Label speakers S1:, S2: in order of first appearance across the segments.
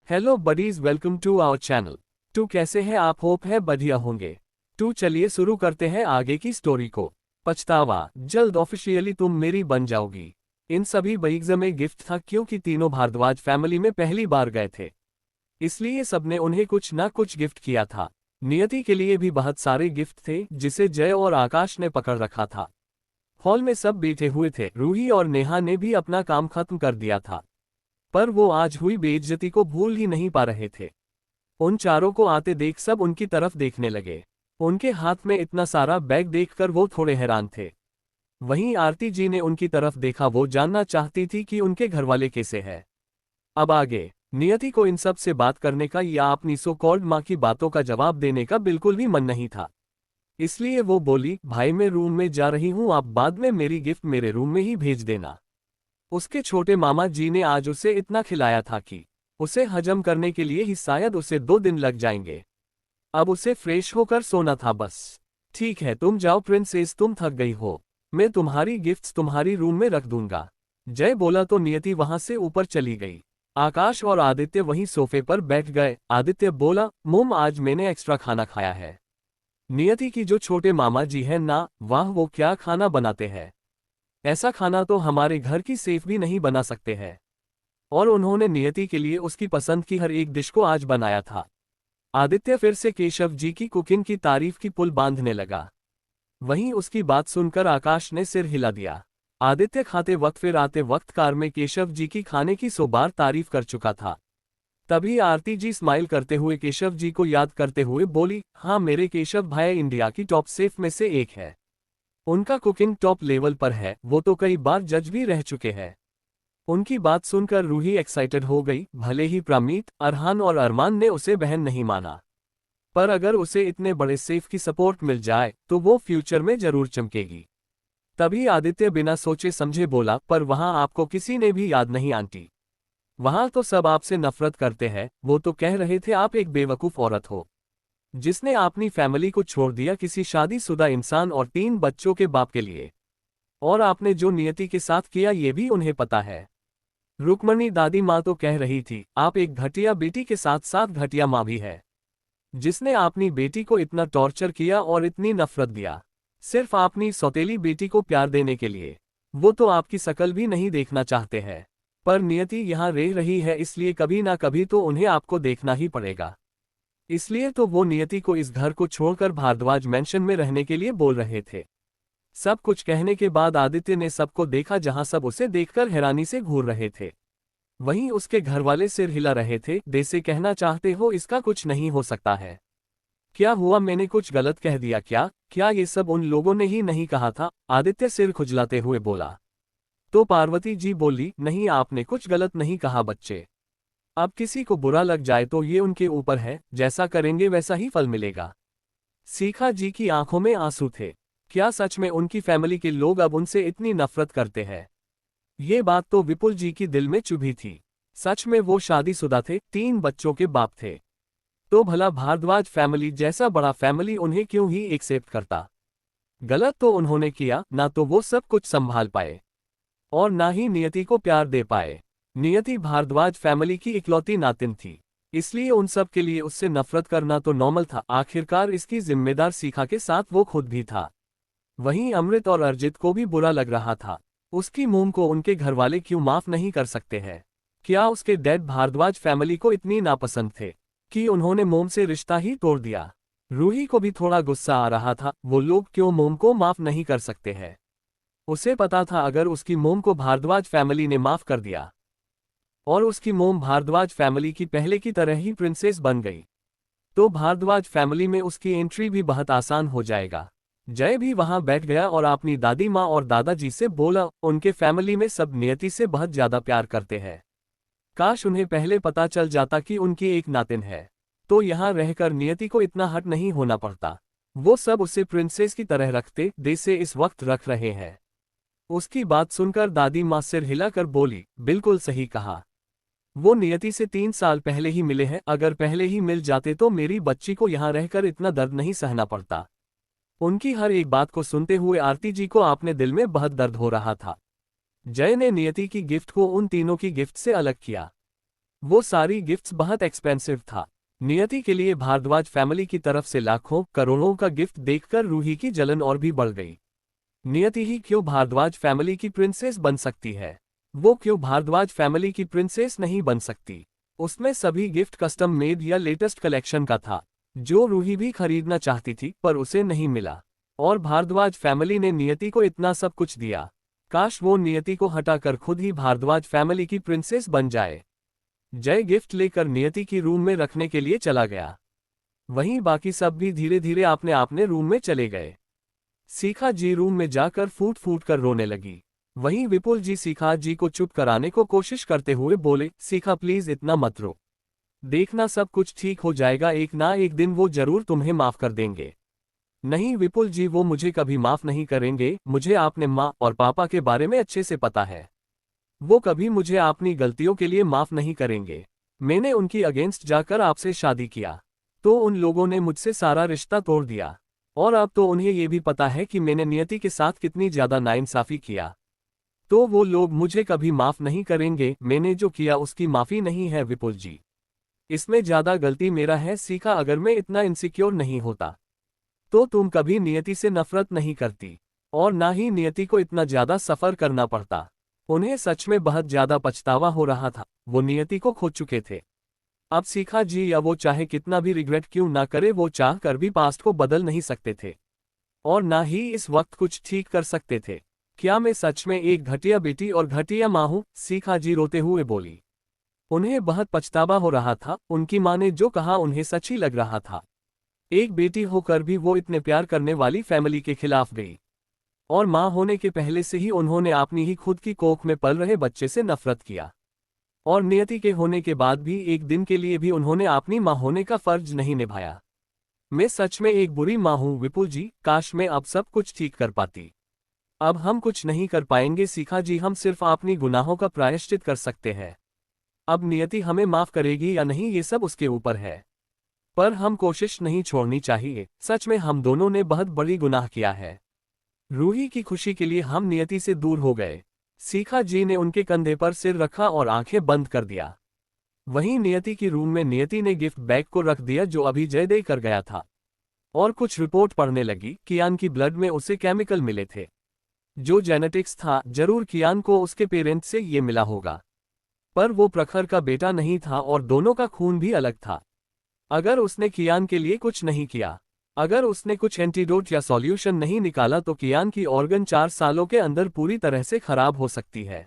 S1: Hello buddies, welcome to our channel. कैसे हैं आप? होप है बढ़िया होंगे। चलिए शुरू करते हैं आगे की स्टोरी को। पछतावा, जल्द ऑफिशियली तुम मेरी बन जाओगी। इन सभी बईग्स में गिफ्ट था क्योंकि तीनों भारद्वाज फैमिली में पहली बार गए थे, इसलिए सबने उन्हें कुछ ना कुछ गिफ्ट किया था। नियति के लिए भी बहुत सारे गिफ्ट थे जिसे जय और आकाश ने पकड़ रखा था। हॉल में सब बैठे हुए थे। रूही और नेहा ने भी अपना काम खत्म कर दिया था, पर वो आज हुई बेइज्जती को भूल ही नहीं पा रहे थे। उन चारों को आते देख सब उनकी तरफ देखने लगे। उनके हाथ में इतना सारा बैग देखकर वो थोड़े हैरान थे। वहीं आरती जी ने उनकी तरफ देखा, वो जानना चाहती थी कि उनके घरवाले कैसे हैं। अब आगे नियति को इन सब से बात करने का या अपनी सो कॉल्ड माँ की बातों का जवाब देने का बिल्कुल भी मन नहीं था। इसलिए वो बोली, भाई मैं रूम में जा रही हूँ, आप बाद में मेरी गिफ्ट मेरे रूम में ही भेज देना। उसके छोटे मामा जी ने आज उसे इतना खिलाया था कि उसे हजम करने के लिए ही शायद उसे 2 दिन लग जाएंगे। अब उसे फ्रेश होकर सोना था बस। ठीक है, तुम जाओ प्रिंसेस, तुम थक गई हो। मैं तुम्हारी गिफ्ट्स तुम्हारी रूम में रख दूंगा। जय बोला तो नियति वहां से ऊपर चली गई। आकाश और आदित्य वहीं सोफे पर बैठ गए। आदित्य बोला, मोम आज मैंने एक्स्ट्रा खाना खाया है। नियति की जो छोटे मामा जी हैं ना, वाह वो क्या खाना बनाते हैं। ऐसा खाना तो हमारे घर की सेफ भी नहीं बना सकते हैं। और उन्होंने नियति के लिए उसकी पसंद की हर एक डिश को आज बनाया था। आदित्य फिर से केशव जी की कुकिंग की तारीफ की पुल बांधने लगा। वहीं उसकी बात सुनकर आकाश ने सिर हिला दिया। आदित्य खाते वक्त फिर आते वक्त कार में केशव जी की खाने की 100 बार तारीफ कर चुका था। तभी आरती जी स्माइल करते हुए केशव जी को याद करते हुए बोली, हाँ मेरे केशव भाई इंडिया की टॉप सेफ में से एक है। उनका कुकिंग टॉप लेवल पर है, वो तो कई बार जज भी रह चुके हैं। उनकी बात सुनकर रूही एक्साइटेड हो गई। भले ही प्रमीत, अरहान और अरमान ने उसे बहन नहीं माना, पर अगर उसे इतने बड़े सेफ की सपोर्ट मिल जाए तो वो फ्यूचर में जरूर चमकेगी। तभी आदित्य बिना सोचे समझे बोला, पर वहां आपको किसी ने भी याद नहीं आंटी। वहां तो सब आपसे नफरत करते हैं। वो तो कह रहे थे आप एक बेवकूफ औरत हो जिसने अपनी फैमिली को छोड़ दिया किसी शादीशुदा इंसान और 3 बच्चों के बाप के लिए। और आपने जो नियति के साथ किया ये भी उन्हें पता है। रुक्मणी दादी माँ तो कह रही थी आप एक घटिया बेटी के साथ साथ घटिया माँ भी है, जिसने अपनी बेटी को इतना टॉर्चर किया और इतनी नफरत दिया सिर्फ अपनी सौतेली बेटी को प्यार देने के लिए। वो तो आपकी शकल भी नहीं देखना चाहते हैं, पर नियति यहाँ रह रही है इसलिए कभी ना कभी तो उन्हें आपको देखना ही पड़ेगा। इसलिए तो वो नियति को इस घर को छोड़कर भारद्वाज मैंशन में रहने के लिए बोल रहे थे। सब कुछ कहने के बाद आदित्य ने सबको देखा, जहां सब उसे देखकर हैरानी से घूर रहे थे। वहीं उसके घरवाले सिर हिला रहे थे। जैसे कहना चाहते हो इसका कुछ नहीं हो सकता है। क्या हुआ, मैंने कुछ गलत कह दिया क्या? क्या ये सब उन लोगों ने ही नहीं कहा था? आदित्य सिर खुजलाते हुए बोला। तो पार्वती जी बोली, नहीं आपने कुछ गलत नहीं कहा बच्चे। अब किसी को बुरा लग जाए तो ये उनके ऊपर है, जैसा करेंगे वैसा ही फल मिलेगा। सीखा जी की आंखों में आंसू थे। क्या सच में उनकी फैमिली के लोग अब उनसे इतनी नफरत करते हैं? ये बात तो विपुल जी की दिल में चुभी थी। सच में वो शादीशुदा थे, 3 बच्चों के बाप थे। तो भला भारद्वाज फैमिली जैसा बड़ा फैमिली उन्हें क्यों ही एक्सेप्ट करता? गलत तो उन्होंने किया, ना तो वो सब कुछ संभाल पाए और ना ही नियति को प्यार दे पाए। नियति भारद्वाज फैमिली की इकलौती नातिन थी, इसलिए उन सब के लिए उससे नफरत करना तो नॉर्मल था। आखिरकार इसकी जिम्मेदार सीखा के साथ वो खुद भी था। वहीं अमृत और अर्जित को भी बुरा लग रहा था। उसकी मोम को उनके घरवाले क्यों माफ नहीं कर सकते हैं? क्या उसके डैड भारद्वाज फैमिली को इतनी नापसंद थे कि उन्होंने मोम से रिश्ता ही तोड़ दिया? रूही को भी थोड़ा गुस्सा आ रहा था, वो लोग क्यों मोम को माफ नहीं कर सकते हैं। उसे पता था अगर उसकी मोम को भारद्वाज फैमिली ने माफ कर दिया और उसकी मोम भारद्वाज फैमिली की पहले की तरह ही प्रिंसेस बन गई, तो भारद्वाज फैमिली में उसकी एंट्री भी बहुत आसान हो जाएगा। जय भी वहां बैठ गया और अपनी दादी माँ और दादाजी से बोला, उनके फैमिली में सब नियति से बहुत ज्यादा प्यार करते हैं। काश उन्हें पहले पता चल जाता कि उनकी एक नातिन है, तो यहाँ रहकर नियति को इतना हट नहीं होना पड़ता। वो सब उसे प्रिंसेस की तरह रखते जैसे इस वक्त रख रहे हैं। उसकी बात सुनकर दादी माँ सिर हिलाकर बोली, बिल्कुल सही कहा। वो नियति से 3 साल पहले ही मिले हैं, अगर पहले ही मिल जाते तो मेरी बच्ची को यहाँ रहकर इतना दर्द नहीं सहना पड़ता। उनकी हर एक बात को सुनते हुए आरती जी को अपने दिल में बहुत दर्द हो रहा था। जय ने नियति की गिफ्ट को उन तीनों की गिफ्ट से अलग किया। वो सारी गिफ्ट्स बहुत एक्सपेंसिव था। नियति के लिए भारद्वाज फैमिली की तरफ से लाखों करोड़ों का गिफ्ट देखकर रूही की जलन और भी बढ़ गई। नियति ही क्यों भारद्वाज फैमिली की प्रिंसेस बन सकती है? वो क्यों भारद्वाज फैमिली की प्रिंसेस नहीं बन सकती? उसमें सभी गिफ्ट कस्टम मेड या लेटेस्ट कलेक्शन का था, जो रूही भी खरीदना चाहती थी पर उसे नहीं मिला। और भारद्वाज फैमिली ने नियति को इतना सब कुछ दिया। काश वो नियति को हटाकर खुद ही भारद्वाज फैमिली की प्रिंसेस बन जाए। जय गिफ्ट लेकर नियति की रूम में रखने के लिए चला गया। वहीं बाकी सब भी धीरे धीरे अपने अपने रूम में चले गए। शिखा जी रूम में जाकर फूट फूट कर रोने लगी। वहीं विपुल जी शिखा जी को चुप कराने को कोशिश करते हुए बोले, शिखा प्लीज इतना मत रो, देखना सब कुछ ठीक हो जाएगा, एक ना एक दिन वो जरूर तुम्हें माफ कर देंगे। नहीं विपुल जी, वो मुझे कभी माफ नहीं करेंगे, मुझे अपने माँ और पापा के बारे में अच्छे से पता है। वो कभी मुझे अपनी गलतियों के लिए माफ नहीं करेंगे। मैंने उनकी अगेंस्ट जाकर आपसे शादी किया तो उन लोगों ने मुझसे सारा रिश्ता तोड़ दिया, और अब तो उन्हें ये भी पता है कि मैंने नियति के साथ कितनी ज्यादा नाइंसाफी किया, तो वो लोग मुझे कभी माफ नहीं करेंगे। मैंने जो किया उसकी माफी नहीं है विपुल जी, इसमें ज्यादा गलती मेरा है। शिखा, अगर मैं इतना इनसिक्योर नहीं होता तो तुम कभी नियति से नफरत नहीं करती, और ना ही नियति को इतना ज्यादा सफर करना पड़ता। उन्हें सच में बहुत ज्यादा पछतावा हो रहा था, वो नियति को खो चुके थे। अब शिखा जी या वो चाहे कितना भी रिग्रेट क्यों ना करे, वो चाह कर भी पास्ट को बदल नहीं सकते थे, और ना ही इस वक्त कुछ ठीक कर सकते थे। क्या मैं सच में एक घटिया बेटी और घटिया माँ हूँ? शिखा जी रोते हुए बोली। उन्हें बहुत पछतावा हो रहा था, उनकी माँ ने जो कहा उन्हें सच ही लग रहा था। एक बेटी होकर भी वो इतने प्यार करने वाली फैमिली के खिलाफ गई, और माँ होने के पहले से ही उन्होंने अपनी ही खुद की कोख में पल रहे बच्चे से नफरत किया, और नियति के होने के बाद भी एक दिन के लिए भी उन्होंने अपनी माँ होने का फर्ज नहीं निभाया। मैं सच में एक बुरी माँ हूँ विपुल जी, काश मैं अब सब कुछ ठीक कर पाती। अब हम कुछ नहीं कर पाएंगे शिखा जी, हम सिर्फ अपनी गुनाहों का प्रायश्चित कर सकते हैं। अब नियति हमें माफ करेगी या नहीं ये सब उसके ऊपर है, पर हम कोशिश नहीं छोड़नी चाहिए। सच में हम दोनों ने बहुत बड़ी गुनाह किया है। रूही की खुशी के लिए हम नियति से दूर हो गए। शिखा जी ने उनके कंधे पर सिर रखा और आंखें बंद कर दिया। वहीं नियति की रूम में नियति ने गिफ्ट बैग को रख दिया जो अभी जय दे कर गया था, और कुछ रिपोर्ट पढ़ने लगी। कियान की ब्लड में उसे केमिकल मिले थे जो जेनेटिक्स था, जरूर कियान को उसके पेरेंट्स से ये मिला होगा, पर वो प्रखर का बेटा नहीं था और दोनों का खून भी अलग था। अगर उसने कियान के लिए कुछ नहीं किया, अगर उसने कुछ एंटीडोट या सॉल्यूशन नहीं निकाला, तो कियान की ऑर्गन 4 सालों के अंदर पूरी तरह से खराब हो सकती है,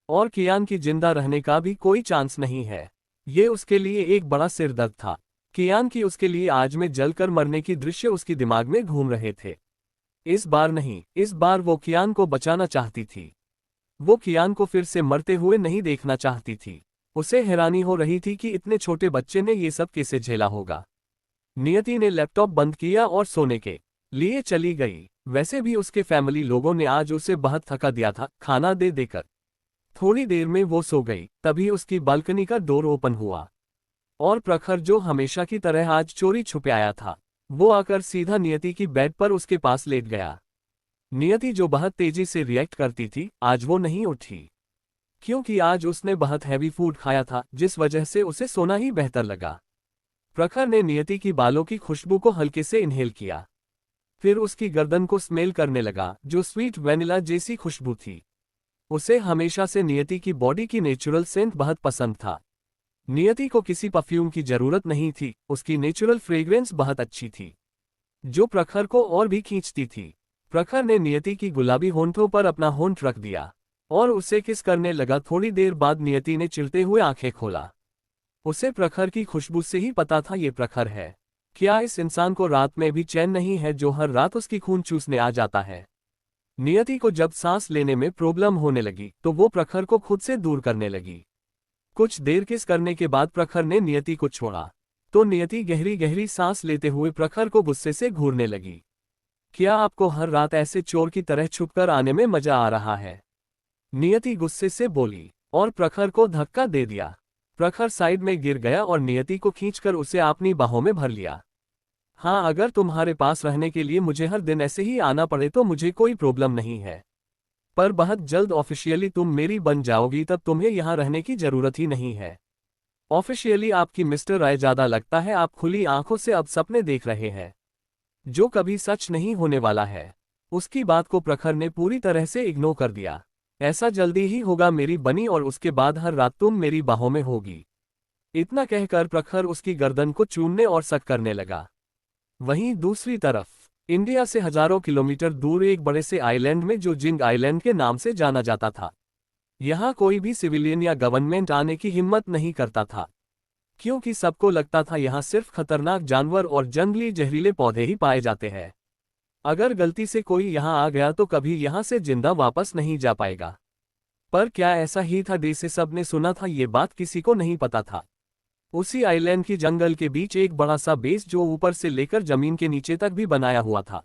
S1: और कियान की जिंदा रहने का भी कोई चांस नहीं है। ये उसके लिए एक बड़ा सिरदर्द था। कियान की उसके लिए आज में जलकर मरने की दृश्य उसकी दिमाग में घूम रहे थे। इस बार नहीं, इस बार वो कियान को बचाना चाहती थी। वो कियान को फिर से मरते हुए नहीं देखना चाहती थी। उसे हैरानी हो रही थी कि इतने छोटे बच्चे ने ये सब कैसे झेला होगा। नियति ने लैपटॉप बंद किया और सोने के लिए चली गई। वैसे भी उसके फैमिली लोगों ने आज उसे बहुत थका दिया था खाना दे देकर। थोड़ी देर में वो सो गई, तभी उसकी बालकनी का डोर ओपन हुआ, और प्रखर जो हमेशा की तरह आज चोरी छुपे आया था, वो आकर सीधा नियति की बेड पर उसके पास लेट गया। नियति जो बहुत तेजी से रिएक्ट करती थी, आज वो नहीं उठी, क्योंकि आज उसने बहुत हैवी फूड खाया था, जिस वजह से उसे सोना ही बेहतर लगा। प्रखर ने नियति की बालों की खुशबू को हल्के से इनहेल किया, फिर उसकी गर्दन को स्मेल करने लगा, जो स्वीट वेनिला जैसी खुशबू थी। उसे हमेशा से नियति की बॉडी की नेचुरल सेंट बहुत पसंद था। नियति को किसी परफ्यूम की जरूरत नहीं थी, उसकी नेचुरल फ्रेग्रेंस बहुत अच्छी थी, जो प्रखर को और भी खींचती थी। प्रखर ने नियति की गुलाबी होंठों पर अपना होंठ रख दिया और उसे किस करने लगा। थोड़ी देर बाद नियति ने चिढ़ते हुए आंखें खोला। उसे प्रखर की खुशबू से ही पता था ये प्रखर है। क्या इस इंसान को रात में भी चैन नहीं है, जो हर रात उसकी खून चूसने आ जाता है? नियति को जब सांस लेने में प्रॉब्लम होने लगी तो वो प्रखर को खुद से दूर करने लगी। कुछ देर किस करने के बाद प्रखर ने नियति को छोड़ा, तो नियति गहरी गहरी सांस लेते हुए प्रखर को गुस्से से घूरने लगी। क्या आपको हर रात ऐसे चोर की तरह छुपकर आने में मजा आ रहा है? नियति गुस्से से बोली और प्रखर को धक्का दे दिया। प्रखर साइड में गिर गया और नियति को खींचकर उसे अपनी बाहों में भर लिया। हाँ, अगर तुम्हारे पास रहने के लिए मुझे हर दिन ऐसे ही आना पड़े तो मुझे कोई प्रॉब्लम नहीं है, पर बहुत जल्द ऑफिशियली तुम मेरी बन जाओगी, तब तुम्हें यहाँ रहने की जरूरत ही नहीं है। ऑफिशियली आपकी मिस्टर राय, ज्यादा लगता है आप खुली आंखों से अब सपने देख रहे हैं जो कभी सच नहीं होने वाला है। उसकी बात को प्रखर ने पूरी तरह से इग्नोर कर दिया। ऐसा जल्दी ही होगा मेरी बनी, और उसके बाद हर रात तुम मेरी बाहों में होगी। इतना कहकर प्रखर उसकी गर्दन को चूमने और सक करने लगा। वहीं दूसरी तरफ इंडिया से हजारों किलोमीटर दूर एक बड़े से आइलैंड में, जो जिंग आइलैंड के नाम से जाना जाता था, यहाँ कोई भी सिविलियन या गवर्नमेंट आने की हिम्मत नहीं करता था, क्योंकि सबको लगता था यहाँ सिर्फ खतरनाक जानवर और जंगली जहरीले पौधे ही पाए जाते हैं। अगर गलती से कोई यहाँ आ गया तो कभी यहाँ से जिंदा वापस नहीं जा पाएगा। पर क्या ऐसा ही था जैसे सबने सुना था? ये बात किसी को नहीं पता था। उसी आइलैंड की जंगल के बीच एक बड़ा सा बेस, जो ऊपर से लेकर जमीन के नीचे तक भी बनाया हुआ था।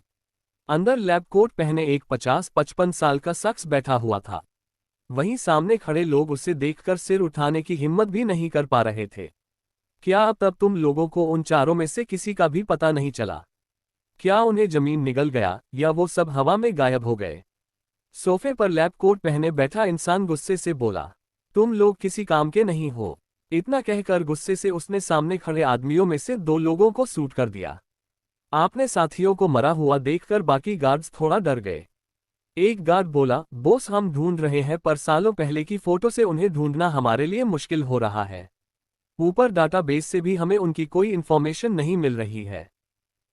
S1: अंदर लैब कोट पहने एक 50-55 साल का शख्स बैठा हुआ था। वहीं सामने खड़े लोग उसे देखकर सिर उठाने की हिम्मत भी नहीं कर पा रहे थे। क्या अब तब तुम लोगों को उन चारों में से किसी का भी पता नहीं चला? क्या उन्हें जमीन निगल गया, या वो सब हवा में गायब हो गए? सोफे पर लैब कोट पहने बैठा इंसान गुस्से से बोला, तुम लोग किसी काम के नहीं हो। इतना कहकर गुस्से से उसने सामने खड़े आदमियों में से 2 लोगों को शूट कर दिया। आपने साथियों को मरा हुआ देखकर बाकी गार्ड्स थोड़ा डर गए। एक गार्ड बोला, बॉस हम ढूंढ रहे हैं, पर सालों पहले की फोटो से उन्हें ढूंढना हमारे लिए मुश्किल हो रहा है। ऊपर डाटाबेस से भी हमें उनकी कोई इन्फॉर्मेशन नहीं मिल रही है।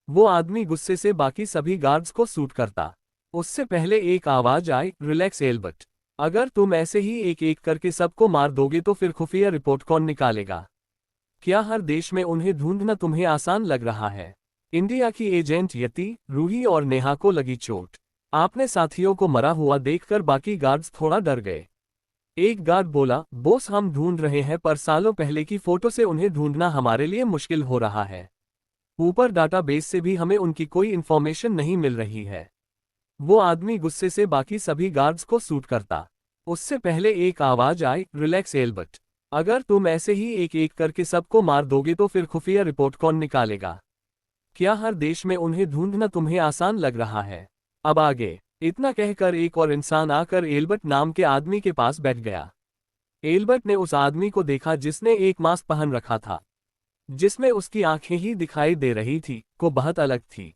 S1: वो आदमी गुस्से से बाकी सभी गार्ड्स को शूट करता। उससे पहले एक आवाज आई, रिलैक्स एल्बर्ट। अगर तुम ऐसे ही एक एक करके सबको मार दोगे तो फिर खुफिया रिपोर्ट कौन निकालेगा? क्या हर देश में उन्हें ढूंढना तुम्हें आसान लग रहा है? इंडिया की एजेंट यति, रूही और नेहा को लगी चोट। आपने साथियों को मरा हुआ देखकर बाकी गार्ड्स थोड़ा डर गए। एक गार्ड बोला, बॉस हम ढूंढ रहे हैं, पर सालों पहले की फोटो से उन्हें ढूंढना हमारे लिए मुश्किल हो रहा है। ऊपर डाटाबेस से भी हमें उनकी कोई इन्फॉर्मेशन नहीं मिल रही है। वो आदमी गुस्से से बाकी सभी गार्ड्स को शूट करता। उससे पहले एक आवाज आई, रिलैक्स एल्बर्ट। अगर तुम ऐसे ही एक एक करके सबको मार दोगे तो फिर खुफिया रिपोर्ट कौन निकालेगा? क्या हर देश में उन्हें ढूंढना तुम्हें आसान लग रहा है? अब आगे। इतना कहकर एक और इंसान आकर एल्बर्ट नाम के आदमी के पास बैठ गया। एल्बर्ट ने उस आदमी को देखा जिसने एक मास्क पहन रखा था, जिसमें उसकी आंखें ही दिखाई दे रही थी, को बहुत अलग थी,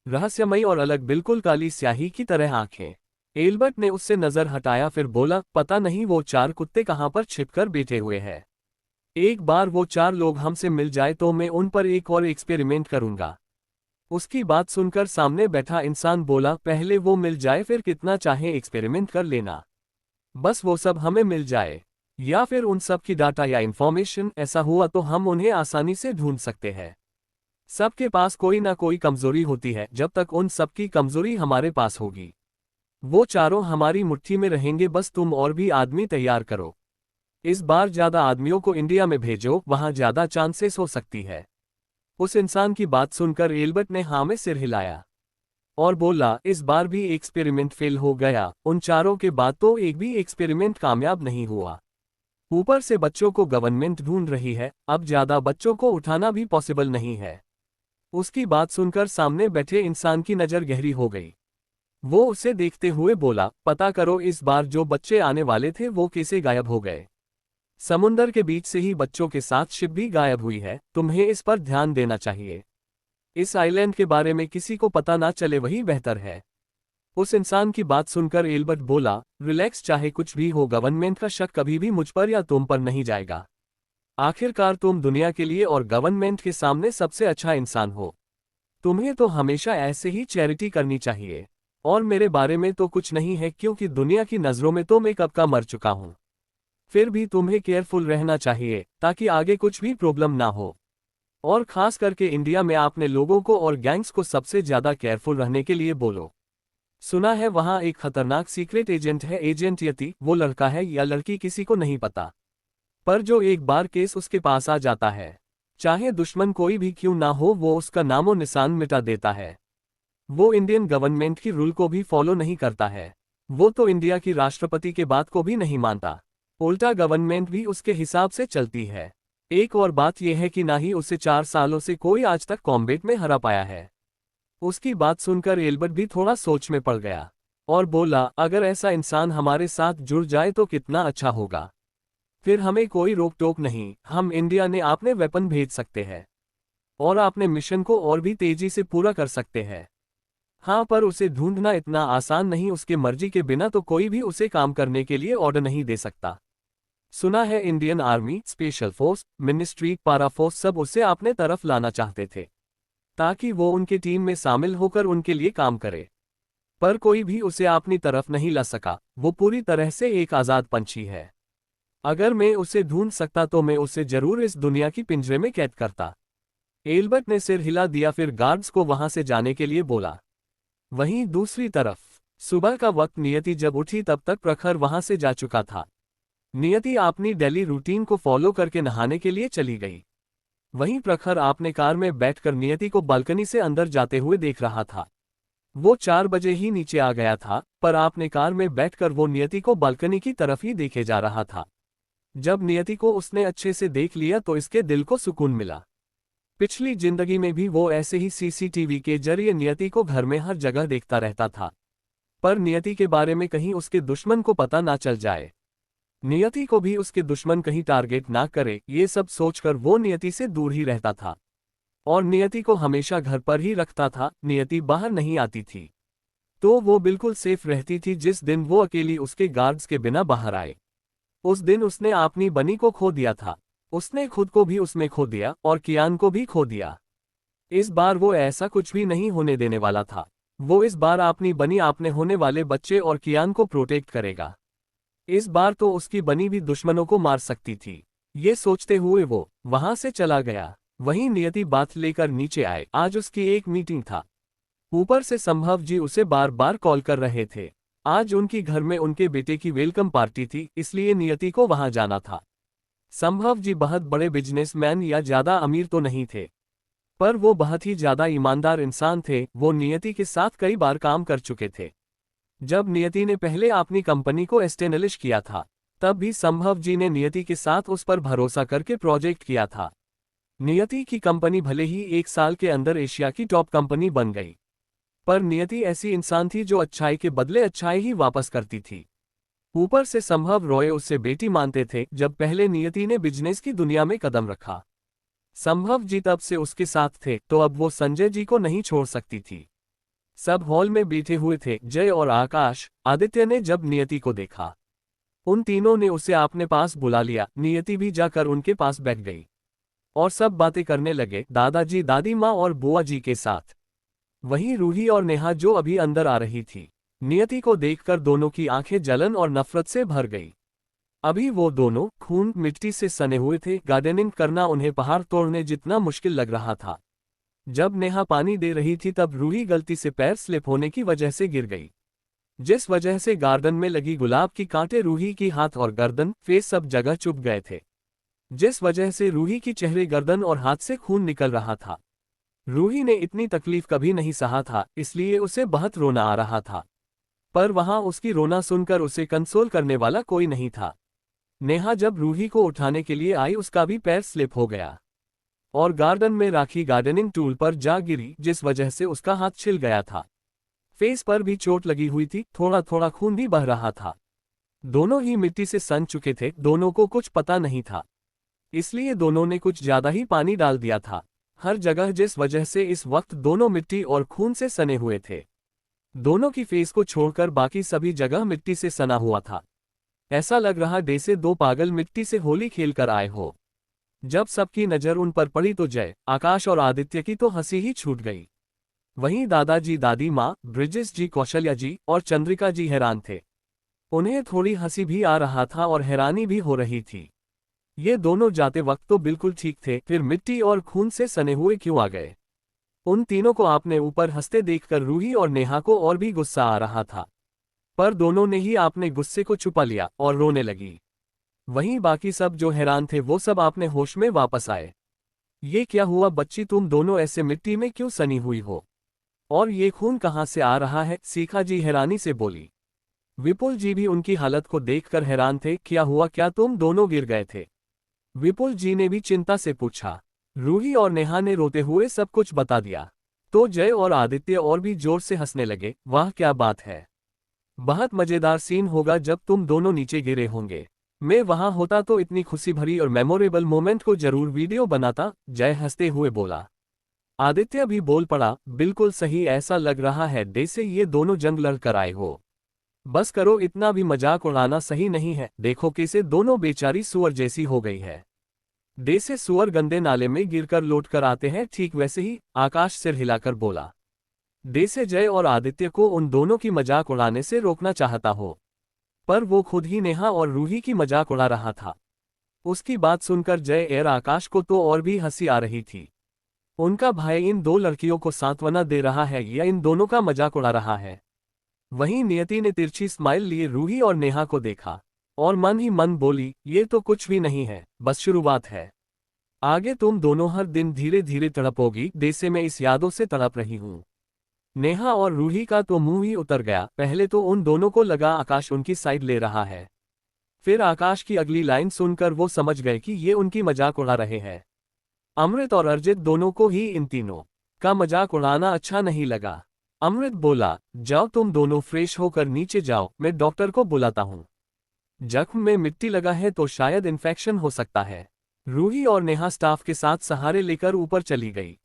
S1: रहस्यमयी और अलग, बिल्कुल काली स्याही की तरह आंखें। एल्बर्ट ने उससे नजर हटाया, फिर बोला, पता नहीं वो 4 कुत्ते कहां पर छिपकर बैठे हुए हैं। एक बार वो 4 लोग हमसे मिल जाए तो मैं उन पर एक और एक्सपेरिमेंट करूंगा। उसकी बात सुनकर सामने बैठा इंसान बोला, पहले वो मिल जाए, फिर कितना चाहे एक्सपेरिमेंट कर लेना। बस वो सब हमें मिल जाए, या फिर उन सब की डाटा या इंफॉर्मेशन। ऐसा हुआ तो हम उन्हें आसानी से ढूंढ सकते हैं। सबके पास कोई ना कोई कमजोरी होती है, जब तक उन सबकी कमजोरी हमारे पास होगी वो चारों हमारी मुट्ठी में रहेंगे। बस तुम और भी आदमी तैयार करो। इस बार ज्यादा आदमियों को इंडिया में भेजो, वहां ज्यादा चांसेस हो सकती है। उस इंसान की बात सुनकर एल्बर्ट ने हाँ में सिर हिलाया और बोला, इस बार भी एक्सपेरिमेंट फेल हो गया। उन चारों के बाद तो एक भी एक्सपेरिमेंट कामयाब नहीं हुआ। ऊपर से बच्चों को गवर्नमेंट ढूंढ रही है, अब ज्यादा बच्चों को उठाना भी पॉसिबल नहीं है। उसकी बात सुनकर सामने बैठे इंसान की नजर गहरी हो गई। वो उसे देखते हुए बोला, पता करो इस बार जो बच्चे आने वाले थे वो कैसे गायब हो गए। समुंदर के बीच से ही बच्चों के साथ शिप भी गायब हुई है। तुम्हें इस पर ध्यान देना चाहिए। इस आइलैंड के बारे में किसी को पता ना चले, वही बेहतर है। उस इंसान की बात सुनकर एल्बर्ट बोला, रिलैक्स, चाहे कुछ भी हो, गवर्नमेंट का शक कभी भी मुझ पर या तुम पर नहीं जाएगा। आखिरकार तुम दुनिया के लिए और गवर्नमेंट के सामने सबसे अच्छा इंसान हो। तुम्हें तो हमेशा ऐसे ही चैरिटी करनी चाहिए। और मेरे बारे में तो कुछ नहीं है, क्योंकि दुनिया की नज़रों में तो मैं कब का मर चुका हूं। फिर भी तुम्हें केयरफुल रहना चाहिए, ताकि आगे कुछ भी प्रॉब्लम ना हो। और खास करके इंडिया में आपने लोगों को और गैंग्स को सबसे ज्यादा केयरफुल रहने के लिए बोलो। सुना है वहां एक खतरनाक सीक्रेट एजेंट है, एजेंट यति। वो लड़का है या लड़की किसी को नहीं पता, पर जो एक बार केस उसके पास आ जाता है, चाहे दुश्मन कोई भी क्यों ना हो, वो उसका नामो निशान मिटा देता है। वो इंडियन गवर्नमेंट की रूल को भी फॉलो नहीं करता है। वो तो इंडिया की राष्ट्रपति के बात को भी नहीं मानता। उल्टा गवर्नमेंट भी उसके हिसाब से चलती है। एक और बात यह है कि ना ही उसे 4 सालों से कोई आज तक कॉम्बैट में हरा पाया है। उसकी बात सुनकर एल्बर्ट भी थोड़ा सोच में पड़ गया और बोला, अगर ऐसा इंसान हमारे साथ जुड़ जाए तो कितना अच्छा होगा। फिर हमें कोई रोक टोक नहीं, हम इंडिया ने आपने वेपन भेज सकते हैं और आपने मिशन को और भी तेजी से पूरा कर सकते हैं। हाँ, पर उसे ढूंढना इतना आसान नहीं, उसके मर्जी के बिना तो कोई भी उसे काम करने के लिए ऑर्डर नहीं दे सकता। सुना है Indian army, special force, ministry, पारा फोर्स सब उसे अपने तरफ लाना चाहते थे ताकि वो उनके टीम में शामिल होकर उनके लिए काम करे। पर कोई भी उसे अपनी तरफ नहीं ला सका, वो पूरी तरह से एक आज़ाद पंछी है। अगर मैं उसे ढूंढ सकता तो मैं उसे जरूर इस दुनिया की पिंजरे में कैद करता। एल्बर्ट ने सिर हिला दिया, फिर गार्ड्स को वहां से जाने के लिए बोला। वहीं दूसरी तरफ सुबह का वक्त नियति जब उठी तब तक प्रखर वहां से जा चुका था। नियति अपनी डेली रूटीन को फॉलो करके नहाने के लिए चली गई। वहीं प्रखर अपने कार में बैठकर नियति को बालकनी से अंदर जाते हुए देख रहा था। वो 4 बजे ही नीचे आ गया था, पर अपने कार में बैठकर वो नियति को बालकनी की तरफ ही देखे जा रहा था। जब नियति को उसने अच्छे से देख लिया तो इसके दिल को सुकून मिला। पिछली जिंदगी में भी वो ऐसे ही सीसीटीवी के जरिए नियति को घर में हर जगह देखता रहता था, पर नियति के बारे में कहीं उसके दुश्मन को पता ना चल जाए, नियति को भी उसके दुश्मन कहीं टारगेट ना करे, ये सब सोचकर वो नियति से दूर ही रहता था और नियति को हमेशा घर पर ही रखता था। नियति बाहर नहीं आती थी तो वो बिल्कुल सेफ रहती थी। जिस दिन वो अकेली उसके गार्ड्स के बिना बाहर आए, उस दिन उसने अपनी बनी को खो दिया था। उसने खुद को भी उसमें खो दिया और कियान को भी खो दिया। इस बार वो ऐसा कुछ भी नहीं होने देने वाला था। वो इस बार अपनी बनी अपने होने वाले बच्चे और कियान को प्रोटेक्ट करेगा। इस बार तो उसकी बनी भी दुश्मनों को मार सकती थी। ये सोचते हुए वो वहां से चला गया। वहीं नियति बात लेकर नीचे आए। आज उसकी एक मीटिंग था। ऊपर से संभव जी उसे बार बार कॉल कर रहे थे। आज उनकी घर में उनके बेटे की वेलकम पार्टी थी, इसलिए नियति को वहां जाना था। संभव जी बहुत बड़े बिजनेसमैन या ज्यादा अमीर तो नहीं थे, पर वो बहुत ही ज्यादा ईमानदार इंसान थे। वो नियति के साथ कई बार काम कर चुके थे। जब नियति ने पहले अपनी कंपनी को एस्टेब्लिश किया था, तब भी संभव जी ने नियति के साथ उस पर भरोसा करके प्रोजेक्ट किया था। नियति की कंपनी भले ही 1 साल के अंदर एशिया की टॉप कंपनी बन गई, पर नियति ऐसी इंसान थी जो अच्छाई के बदले अच्छाई ही वापस करती थी। ऊपर से संभव रॉय उससे बेटी मानते थे। जब पहले नियति ने बिजनेस की दुनिया में कदम रखा, संभव जी तब से उसके साथ थे, तो अब वो संजय जी को नहीं छोड़ सकती थी। सब हॉल में बैठे हुए थे। जय और आकाश, आदित्य ने जब नियति को देखा, उन तीनों ने उसे अपने पास बुला लिया। नियति भी जाकर उनके पास बैठ गई और सब बातें करने लगे, दादाजी, दादी माँ और बुआ जी के साथ। वहीं रूही और नेहा जो अभी अंदर आ रही थी, नियति को देखकर दोनों की आंखें जलन और नफरत से भर गई। अभी वो दोनों खून मिट्टी से सने हुए थे। गार्डनिंग करना उन्हें पहाड़ तोड़ने जितना मुश्किल लग रहा था। जब नेहा पानी दे रही थी तब रूही गलती से पैर स्लिप होने की वजह से गिर गई, जिस वजह से गार्डन में लगी गुलाब की कांटे रूही की हाथ और गर्दन, फेस सब जगह चुभ गए थे, जिस वजह से रूही की चेहरे, गर्दन और हाथ से खून निकल रहा था। रूही ने इतनी तकलीफ कभी नहीं सहा था, इसलिए उसे बहुत रोना आ रहा था, पर वहां उसकी रोना सुनकर उसे कंसोल करने वाला कोई नहीं था। नेहा जब रूही को उठाने के लिए आई, उसका भी पैर स्लिप हो गया और गार्डन में राखी गार्डनिंग टूल पर जा गिरी, जिस वजह से उसका हाथ छिल गया था। फेस पर भी चोट लगी हुई थी, थोड़ा थोड़ा खून भी बह रहा था। दोनों ही मिट्टी से सन चुके थे। दोनों को कुछ पता नहीं था, इसलिए दोनों ने कुछ ज्यादा ही पानी डाल दिया था हर जगह, जिस वजह से इस वक्त दोनों मिट्टी और खून से सने हुए थे। दोनों की फेस को छोड़कर बाकी सभी जगह मिट्टी से सना हुआ था। ऐसा लग रहा जैसे 2 पागल मिट्टी से होली खेल कर आए हो। जब सबकी नजर उन पर पड़ी तो जय, आकाश और आदित्य की तो हंसी ही छूट गई। वहीं दादाजी, दादी माँ, ब्रिजेश जी, कौशल्या जी और चंद्रिका जी हैरान थे। उन्हें थोड़ी हंसी भी आ रहा था और हैरानी भी हो रही थी। ये दोनों जाते वक्त तो बिल्कुल ठीक थे, फिर मिट्टी और खून से सने हुए क्यों आ गए? उन तीनों को आपने ऊपर हंसते देखकर रूही और नेहा को और भी गुस्सा आ रहा था, पर दोनों ने ही आपने गुस्से को छुपा लिया और रोने लगी। वहीं बाकी सब जो हैरान थे वो सब आपने होश में वापस आए। ये क्या हुआ बच्ची, तुम दोनों ऐसे मिट्टी में क्यों सनी हुई हो और ये खून कहाँ से आ रहा है? सीखा जी हैरानी से बोली। विपुल जी भी उनकी हालत को देखकर हैरान थे। क्या हुआ, क्या तुम दोनों गिर गए थे? विपुल जी ने भी चिंता से पूछा। रूही और नेहा ने रोते हुए सब कुछ बता दिया तो जय और आदित्य और भी जोर से हंसने लगे। वाह क्या बात है, बहुत मजेदार सीन होगा जब तुम दोनों नीचे गिरे होंगे। मैं वहां होता तो इतनी खुशी भरी और मेमोरेबल मोमेंट को जरूर वीडियो बनाता, जय हंसते हुए बोला। आदित्य भी बोल पड़ा, बिल्कुल सही, ऐसा लग रहा है जैसे ये दोनों जंग लड़ कर आए हो। बस करो, इतना भी मजाक उड़ाना सही नहीं है, देखो कैसे दोनों बेचारी सुअर जैसी हो गई है। जैसे सुअर गंदे नाले में गिरकर लौट कर आते हैं, ठीक वैसे ही, आकाश सिर हिलाकर बोला। जैसे जय और आदित्य को उन दोनों की मजाक उड़ाने से रोकना चाहता हो, पर वो खुद ही नेहा और रूही की मजाक उड़ा रहा था। उसकी बात सुनकर जय और आकाश को तो और भी हंसी आ रही थी। उनका भाई इन दो लड़कियों को सांत्वना दे रहा है या इन दोनों का मजाक उड़ा रहा है। वहीं नियति ने तिरछी स्माइल लिए रूही और नेहा को देखा और मन ही मन बोली, ये तो कुछ भी नहीं है, बस शुरुआत है। आगे तुम दोनों हर दिन धीरे धीरे तड़पोगी, जैसे मैं इस यादों से तड़प रही हूं। नेहा और रूही का तो मुंह ही उतर गया। पहले तो उन दोनों को लगा आकाश उनकी साइड ले रहा है, फिर आकाश की अगली लाइन सुनकर वो समझ गए कि ये उनकी मजाक उड़ा रहे हैं। अमृत और अर्जित दोनों को ही इन तीनों का मजाक उड़ाना अच्छा नहीं लगा। अमृत बोला, जाओ तुम दोनों फ्रेश होकर नीचे जाओ, मैं डॉक्टर को बुलाता हूँ। जख्म में मिट्टी लगा है तो शायद इन्फेक्शन हो सकता है। रूही और नेहा स्टाफ के साथ सहारे लेकर ऊपर चली गई।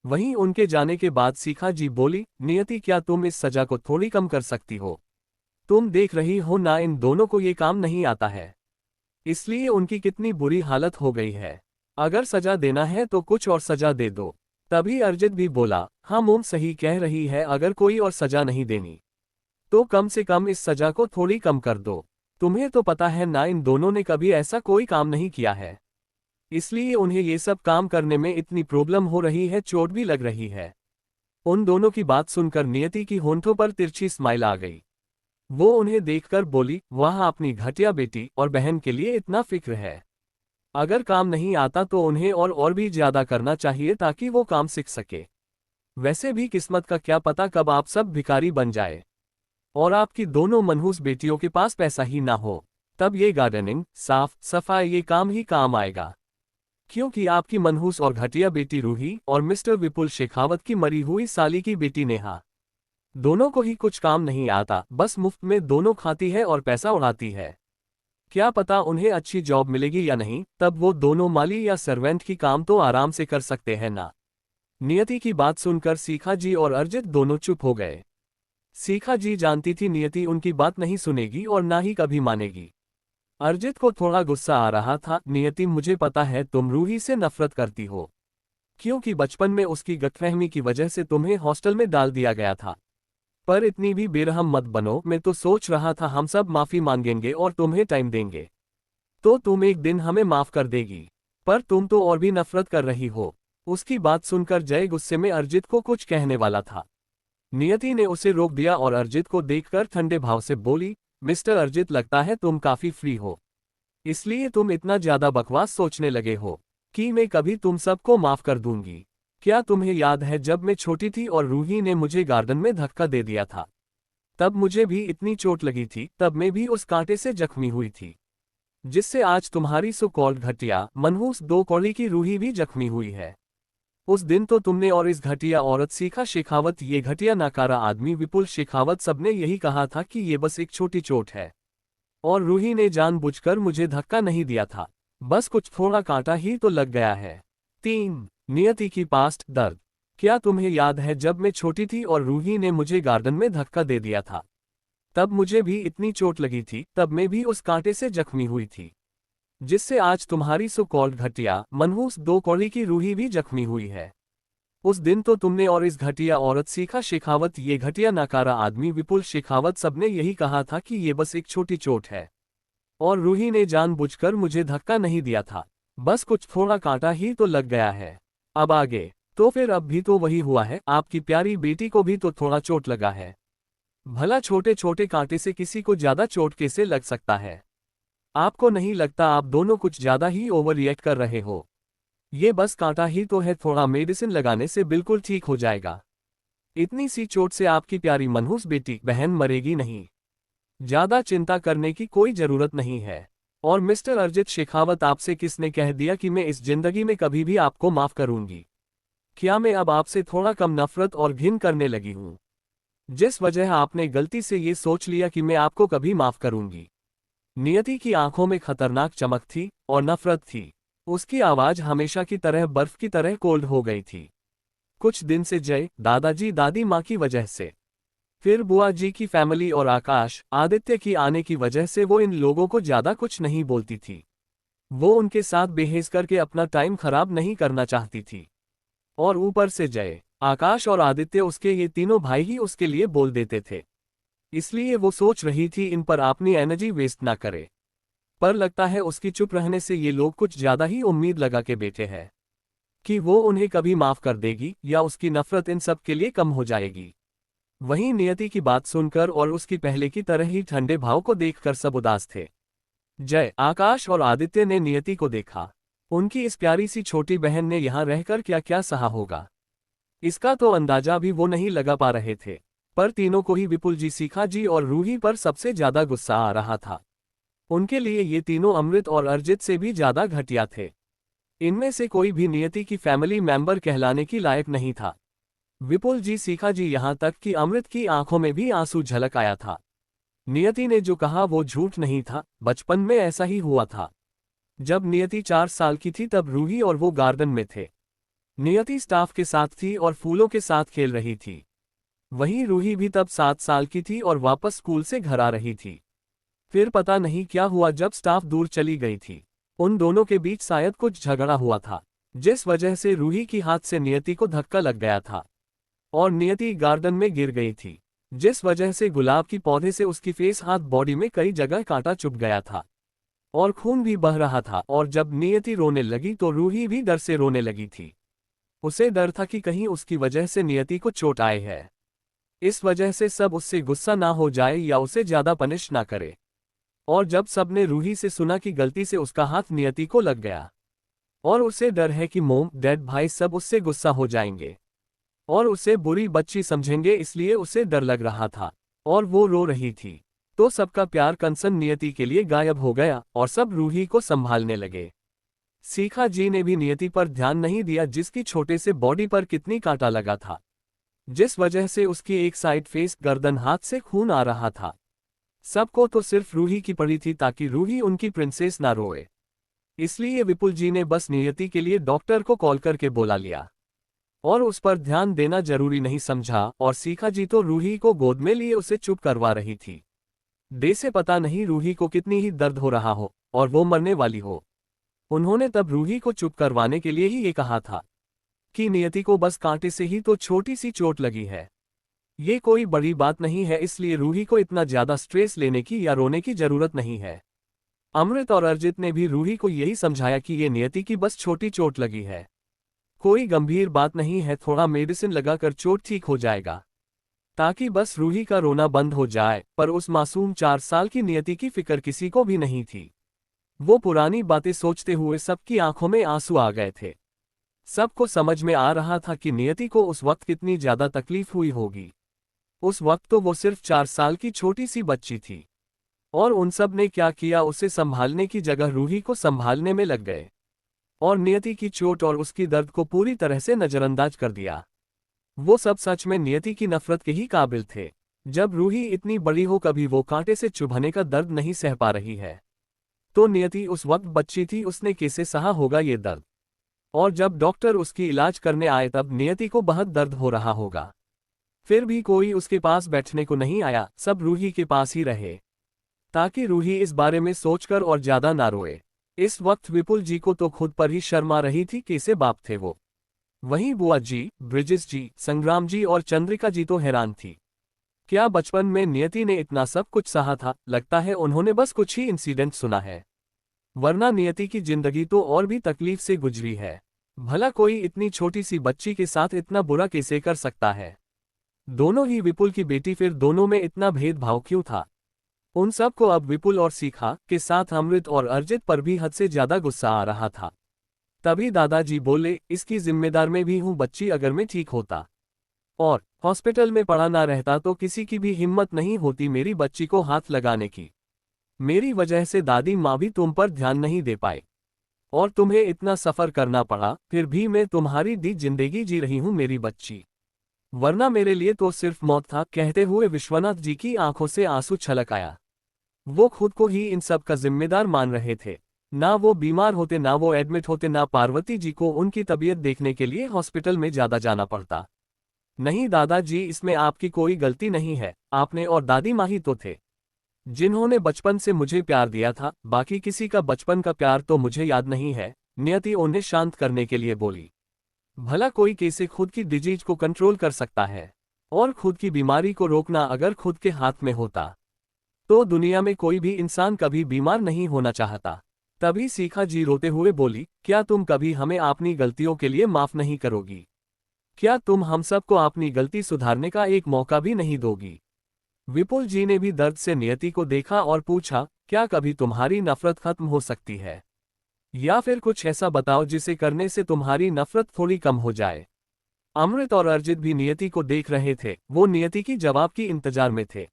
S1: वहीं उनके जाने के बाद सीखा जी बोली, नियति क्या तुम इस सजा को थोड़ी कम कर सकती हो? तुम देख रही हो ना, इन दोनों को ये काम नहीं आता है, इसलिए उनकी कितनी बुरी हालत हो गई है। अगर सजा देना है तो कुछ और सजा दे दो। तभी अर्जित भी बोला, हाँ मोम सही कह रही है, अगर कोई और सजा नहीं देनी तो कम से कम इस सजा को थोड़ी कम कर दो। तुम्हें तो पता है ना, इन दोनों ने कभी ऐसा कोई काम नहीं किया है, इसलिए उन्हें ये सब काम करने में इतनी प्रॉब्लम हो रही है, चोट भी लग रही है। उन दोनों की बात सुनकर नियति की होंठों पर तिरछी स्माइल आ गई। वो उन्हें देखकर बोली, वाह अपनी घटिया बेटी और बहन के लिए इतना फिक्र है। अगर काम नहीं आता तो उन्हें और भी ज्यादा करना चाहिए ताकि वो काम सीख सके। वैसे भी किस्मत का क्या पता कब आप सब भिखारी बन जाए और आपकी दोनों मनहूस बेटियों के पास पैसा ही ना हो, तब ये गार्डनिंग, साफ सफाई, ये काम ही काम आएगा। क्योंकि आपकी मनहूस और घटिया बेटी रूही और मिस्टर विपुल शेखावत की मरी हुई साली की बेटी नेहा, दोनों को ही कुछ काम नहीं आता, बस मुफ्त में दोनों खाती है और पैसा उड़ाती है। क्या पता उन्हें अच्छी जॉब मिलेगी या नहीं, तब वो दोनों माली या सर्वेंट की काम तो आराम से कर सकते हैं ना। नियति की बात सुनकर सीखा जी और अर्जित दोनों चुप हो गए। सीखा जी जानती थी नियति उनकी बात नहीं सुनेगी और ना ही कभी मानेगी। अर्जित को थोड़ा गुस्सा आ रहा था, नियति मुझे पता है तुम रूही से नफरत करती हो, क्योंकि बचपन में उसकी गलतफहमी की वजह से तुम्हें हॉस्टल में डाल दिया गया था। पर इतनी भी बेरहम मत बनो, मैं तो सोच रहा था हम सब माफी मांगेंगे और तुम्हें टाइम देंगे तो तुम एक दिन हमें माफ कर देगी, पर तुम तो और भी नफरत कर रही हो। उसकी बात सुनकर जय गुस्से में अर्जित को कुछ कहने वाला था। नियति ने उसे रोक दिया और अर्जित को देखकर ठंडे भाव से बोली, मिस्टर अर्जित लगता है तुम काफी फ्री हो, इसलिए तुम इतना ज्यादा बकवास सोचने लगे हो कि मैं कभी तुम सबको माफ कर दूंगी। क्या तुम्हें याद है जब मैं छोटी थी और रूही ने मुझे गार्डन में धक्का दे दिया था, तब मुझे भी इतनी चोट लगी थी, तब मैं भी उस कांटे से जख्मी हुई थी, जिससे आज तुम्हारी सो कॉल्ड घटिया मनहूस दो कौड़ी की रूही भी जख्मी हुई है। उस दिन तो तुमने और इस घटिया औरत सीखा शेखावत, ये घटिया नाकारा आदमी विपुल शेखावत, सबने यही कहा था कि ये बस एक छोटी चोट है और रूही ने जानबूझकर मुझे धक्का नहीं दिया था, बस कुछ थोड़ा कांटा ही तो लग गया है। 3 नियति की पास्ट दर्द। क्या तुम्हें याद है जब मैं छोटी थी और रूही ने मुझे गार्डन में धक्का दे दिया था, तब मुझे भी इतनी चोट लगी थी, तब मैं भी उस कांटे से जख्मी हुई थी, जिससे आज तुम्हारी सो कॉल्ड घटिया मनहूस दो कौड़ी की रूही भी जख्मी हुई है। उस दिन तो तुमने और इस घटिया औरत सीखा शेखावत, ये घटिया नाकारा आदमी विपुल शेखावत, सबने यही कहा था कि ये बस एक छोटी चोट है और रूही ने जानबूझकर मुझे धक्का नहीं दिया था, बस कुछ थोड़ा कांटा ही तो लग गया है। अब आगे तो फिर अब भी तो वही हुआ है, आपकी प्यारी बेटी को भी तो थोड़ा चोट लगा है। भला छोटे छोटे कांटे से किसी को ज्यादा चोट कैसे लग सकता है? आपको नहीं लगता आप दोनों कुछ ज्यादा ही ओवर रिएक्ट कर रहे हो? ये बस कांटा ही तो है, थोड़ा मेडिसिन लगाने से बिल्कुल ठीक हो जाएगा। इतनी सी चोट से आपकी प्यारी मनहूस बेटी बहन मरेगी नहीं। ज्यादा चिंता करने की कोई जरूरत नहीं है। और मिस्टर अर्जित शेखावत, आपसे किसने कह दिया कि मैं इस जिंदगी में कभी भी आपको माफ करूंगी? क्या मैं अब आपसे थोड़ा कम नफरत और घिन करने लगी हूं, जिस वजह आपने गलती से ये सोच लिया कि मैं आपको कभी माफ करूंगी? नियति की आंखों में खतरनाक चमक थी और नफरत थी। उसकी आवाज हमेशा की तरह बर्फ की तरह कोल्ड हो गई थी। कुछ दिन से जय, दादाजी दादी माँ की वजह से, फिर बुआ जी की फैमिली और आकाश, आदित्य की आने की वजह से वो इन लोगों को ज्यादा कुछ नहीं बोलती थी। वो उनके साथ बेहेज करके अपना टाइम खराब नहीं करना चाहती थी। और ऊपर से जय, आकाश और आदित्य, उसके ये तीनों भाई ही उसके लिए बोल देते थे। इसलिए वो सोच रही थी इन पर अपनी एनर्जी वेस्ट ना करे। पर लगता है उसकी चुप रहने से ये लोग कुछ ज्यादा ही उम्मीद लगा के बैठे हैं कि वो उन्हें कभी माफ कर देगी या उसकी नफरत इन सब के लिए कम हो जाएगी। वहीं नियति की बात सुनकर और उसकी पहले की तरह ही ठंडे भाव को देखकर सब उदास थे। जय, आकाश और आदित्य ने नियति को देखा। उनकी इस प्यारी सी छोटी बहन ने यहाँ रहकर क्या क्या सहा होगा, इसका तो अंदाजा भी वो नहीं लगा पा रहे थे। पर तीनों को ही विपुल जी, शिखा जी और रूही पर सबसे ज्यादा गुस्सा आ रहा था। उनके लिए ये तीनों अमृत और अर्जित से भी ज्यादा घटिया थे। इनमें से कोई भी नियति की फैमिली मेंबर कहलाने की लायक नहीं था। विपुल जी, शिखा जी, यहाँ तक कि अमृत की आंखों में भी आंसू झलक आया था। नियति ने जो कहा वो झूठ नहीं था, बचपन में ऐसा ही हुआ था। जब नियति 4 साल की थी तब रूही और वो गार्डन में थे। नियति स्टाफ के साथ थी और फूलों के साथ खेल रही थी। वहीं रूही भी तब 7 साल की थी और वापस स्कूल से घर आ रही थी। फिर पता नहीं क्या हुआ जब स्टाफ दूर चली गई थी। उन दोनों के बीच शायद कुछ झगड़ा हुआ था, जिस वजह से रूही की हाथ से नियति को धक्का लग गया था और नियति गार्डन में गिर गई थी, जिस वजह से गुलाब की पौधे से उसकी फेस, हाथ, बॉडी में कई जगह कांटा चुभ गया था और खून भी बह रहा था। और जब नियति रोने लगी तो रूही भी डर से रोने लगी थी। उसे डर था कि कहीं उसकी वजह से नियति को चोट आए है। इस वजह से सब उससे गुस्सा ना हो जाए या उसे ज्यादा पनिश ना करे। और जब सबने रूही से सुना कि गलती से उसका हाथ नियति को लग गया और उसे डर है कि मोम, डैड, भाई सब उससे गुस्सा हो जाएंगे और उसे बुरी बच्ची समझेंगे, इसलिए उसे डर लग रहा था और वो रो रही थी। तो सबका प्यार कंसर्न नियति के लिए गायब हो गया और सब रूही को संभालने लगे। शिखा जी ने भी नियति पर ध्यान नहीं दिया, जिसकी छोटे से बॉडी पर कितनी कांटा लगा था, जिस वजह से उसकी एक साइड फेस, गर्दन, हाथ से खून आ रहा था। सबको तो सिर्फ रूही की पड़ी थी ताकि रूही उनकी प्रिंसेस ना रोए। इसलिए विपुल जी ने बस नियति के लिए डॉक्टर को कॉल करके बुला लिया और उस पर ध्यान देना जरूरी नहीं समझा। और शिखा जी तो रूही को गोद में लिए उसे चुप करवा रही थी। डे से पता नहीं रूही को कितनी ही दर्द हो रहा हो और वो मरने वाली हो। उन्होंने तब रूही को चुप करवाने के लिए ही ये कहा था कि नियति को बस कांटे से ही तो छोटी सी चोट लगी है, ये कोई बड़ी बात नहीं है, इसलिए रूही को इतना ज्यादा स्ट्रेस लेने की या रोने की जरूरत नहीं है। अमृत और अर्जित ने भी रूही को यही समझाया कि ये नियति की बस छोटी चोट लगी है, कोई गंभीर बात नहीं है, थोड़ा मेडिसिन लगाकर चोट ठीक हो जाएगा, ताकि बस रूही का रोना बंद हो जाए। पर उस मासूम 4 साल की नियति की फिक्र किसी को भी नहीं थी। वो पुरानी बातें सोचते हुए सबकी आंखों में आंसू आ गए थे। सबको समझ में आ रहा था कि नियति को उस वक्त कितनी ज्यादा तकलीफ हुई होगी। उस वक्त तो वो सिर्फ 4 साल की छोटी सी बच्ची थी और उन सब ने क्या किया, उसे संभालने की जगह रूही को संभालने में लग गए और नियति की चोट और उसकी दर्द को पूरी तरह से नजरअंदाज कर दिया। वो सब सच में नियति की नफरत के ही काबिल थे। जब रूही इतनी बड़ी हो, कभी वो कांटे से चुभने का दर्द नहीं सह पा रही है, तो नियति उस वक्त बच्ची थी, उसने कैसे सहा होगा ये दर्द। और जब डॉक्टर उसकी इलाज करने आए तब नियति को बहुत दर्द हो रहा होगा। फिर भी कोई उसके पास बैठने को नहीं आया, सब रूही के पास ही रहे ताकि रूही इस बारे में सोचकर और ज्यादा ना रोए। इस वक्त विपुल जी को तो खुद पर ही शर्म आ रही थी, कैसे बाप थे वो। वहीं बुआ जी, ब्रिजेश जी, संग्राम जी और चंद्रिका जी तो हैरान थी। क्या बचपन में नियति ने इतना सब कुछ सहा था? लगता है उन्होंने बस कुछ ही इंसिडेंट सुना है, वरना नियति की जिंदगी तो और भी तकलीफ से गुजरी है। भला कोई इतनी छोटी सी बच्ची के साथ इतना बुरा कैसे कर सकता है? दोनों ही विपुल की बेटी, फिर दोनों में इतना भेदभाव क्यों था? उन सब को अब विपुल और शिखा के साथ अमृत और अर्जित पर भी हद से ज्यादा गुस्सा आ रहा था। तभी दादाजी बोले, इसकी जिम्मेदार मैं भी हूं, बच्ची अगर मैं ठीक होता और हॉस्पिटल में पड़ा ना रहता तो किसी की भी हिम्मत नहीं होती मेरी बच्ची को हाथ लगाने की। मेरी वजह से दादी माँ भी तुम पर ध्यान नहीं दे पाए और तुम्हें इतना सफर करना पड़ा, फिर भी मैं तुम्हारी दी जिंदगी जी रही हूं मेरी बच्ची, वरना मेरे लिए तो सिर्फ मौत था। कहते हुए विश्वनाथ जी की आंखों से आंसू छलक आया। वो खुद को ही इन सब का जिम्मेदार मान रहे थे। ना वो बीमार होते, ना वो एडमिट होते, ना पार्वती जी को उनकी तबीयत देखने के लिए हॉस्पिटल में ज्यादा जाना पड़ता। नहीं दादाजी, इसमें आपकी कोई गलती नहीं है, आपने और दादी माँ ही तो थे जिन्होंने बचपन से मुझे प्यार दिया था, बाकी किसी का बचपन का प्यार तो मुझे याद नहीं है। नियति उन्हें शांत करने के लिए बोली। भला कोई कैसे खुद की डिजीज को कंट्रोल कर सकता है, और खुद की बीमारी को रोकना अगर खुद के हाथ में होता तो दुनिया में कोई भी इंसान कभी बीमार नहीं होना चाहता। तभी सीखा जी रोते हुए बोली, क्या तुम कभी हमें अपनी गलतियों के लिए माफ नहीं करोगी? क्या तुम हम सबको अपनी गलती सुधारने का एक मौका भी नहीं दोगी? विपुल जी ने भी दर्द से नियति को देखा और पूछा, क्या कभी तुम्हारी नफरत खत्म हो सकती है? या फिर कुछ ऐसा बताओ जिसे करने से तुम्हारी नफरत थोड़ी कम हो जाए। अमृत और अर्जित भी नियति को देख रहे थे, वो नियति की जवाब की इंतजार में थे।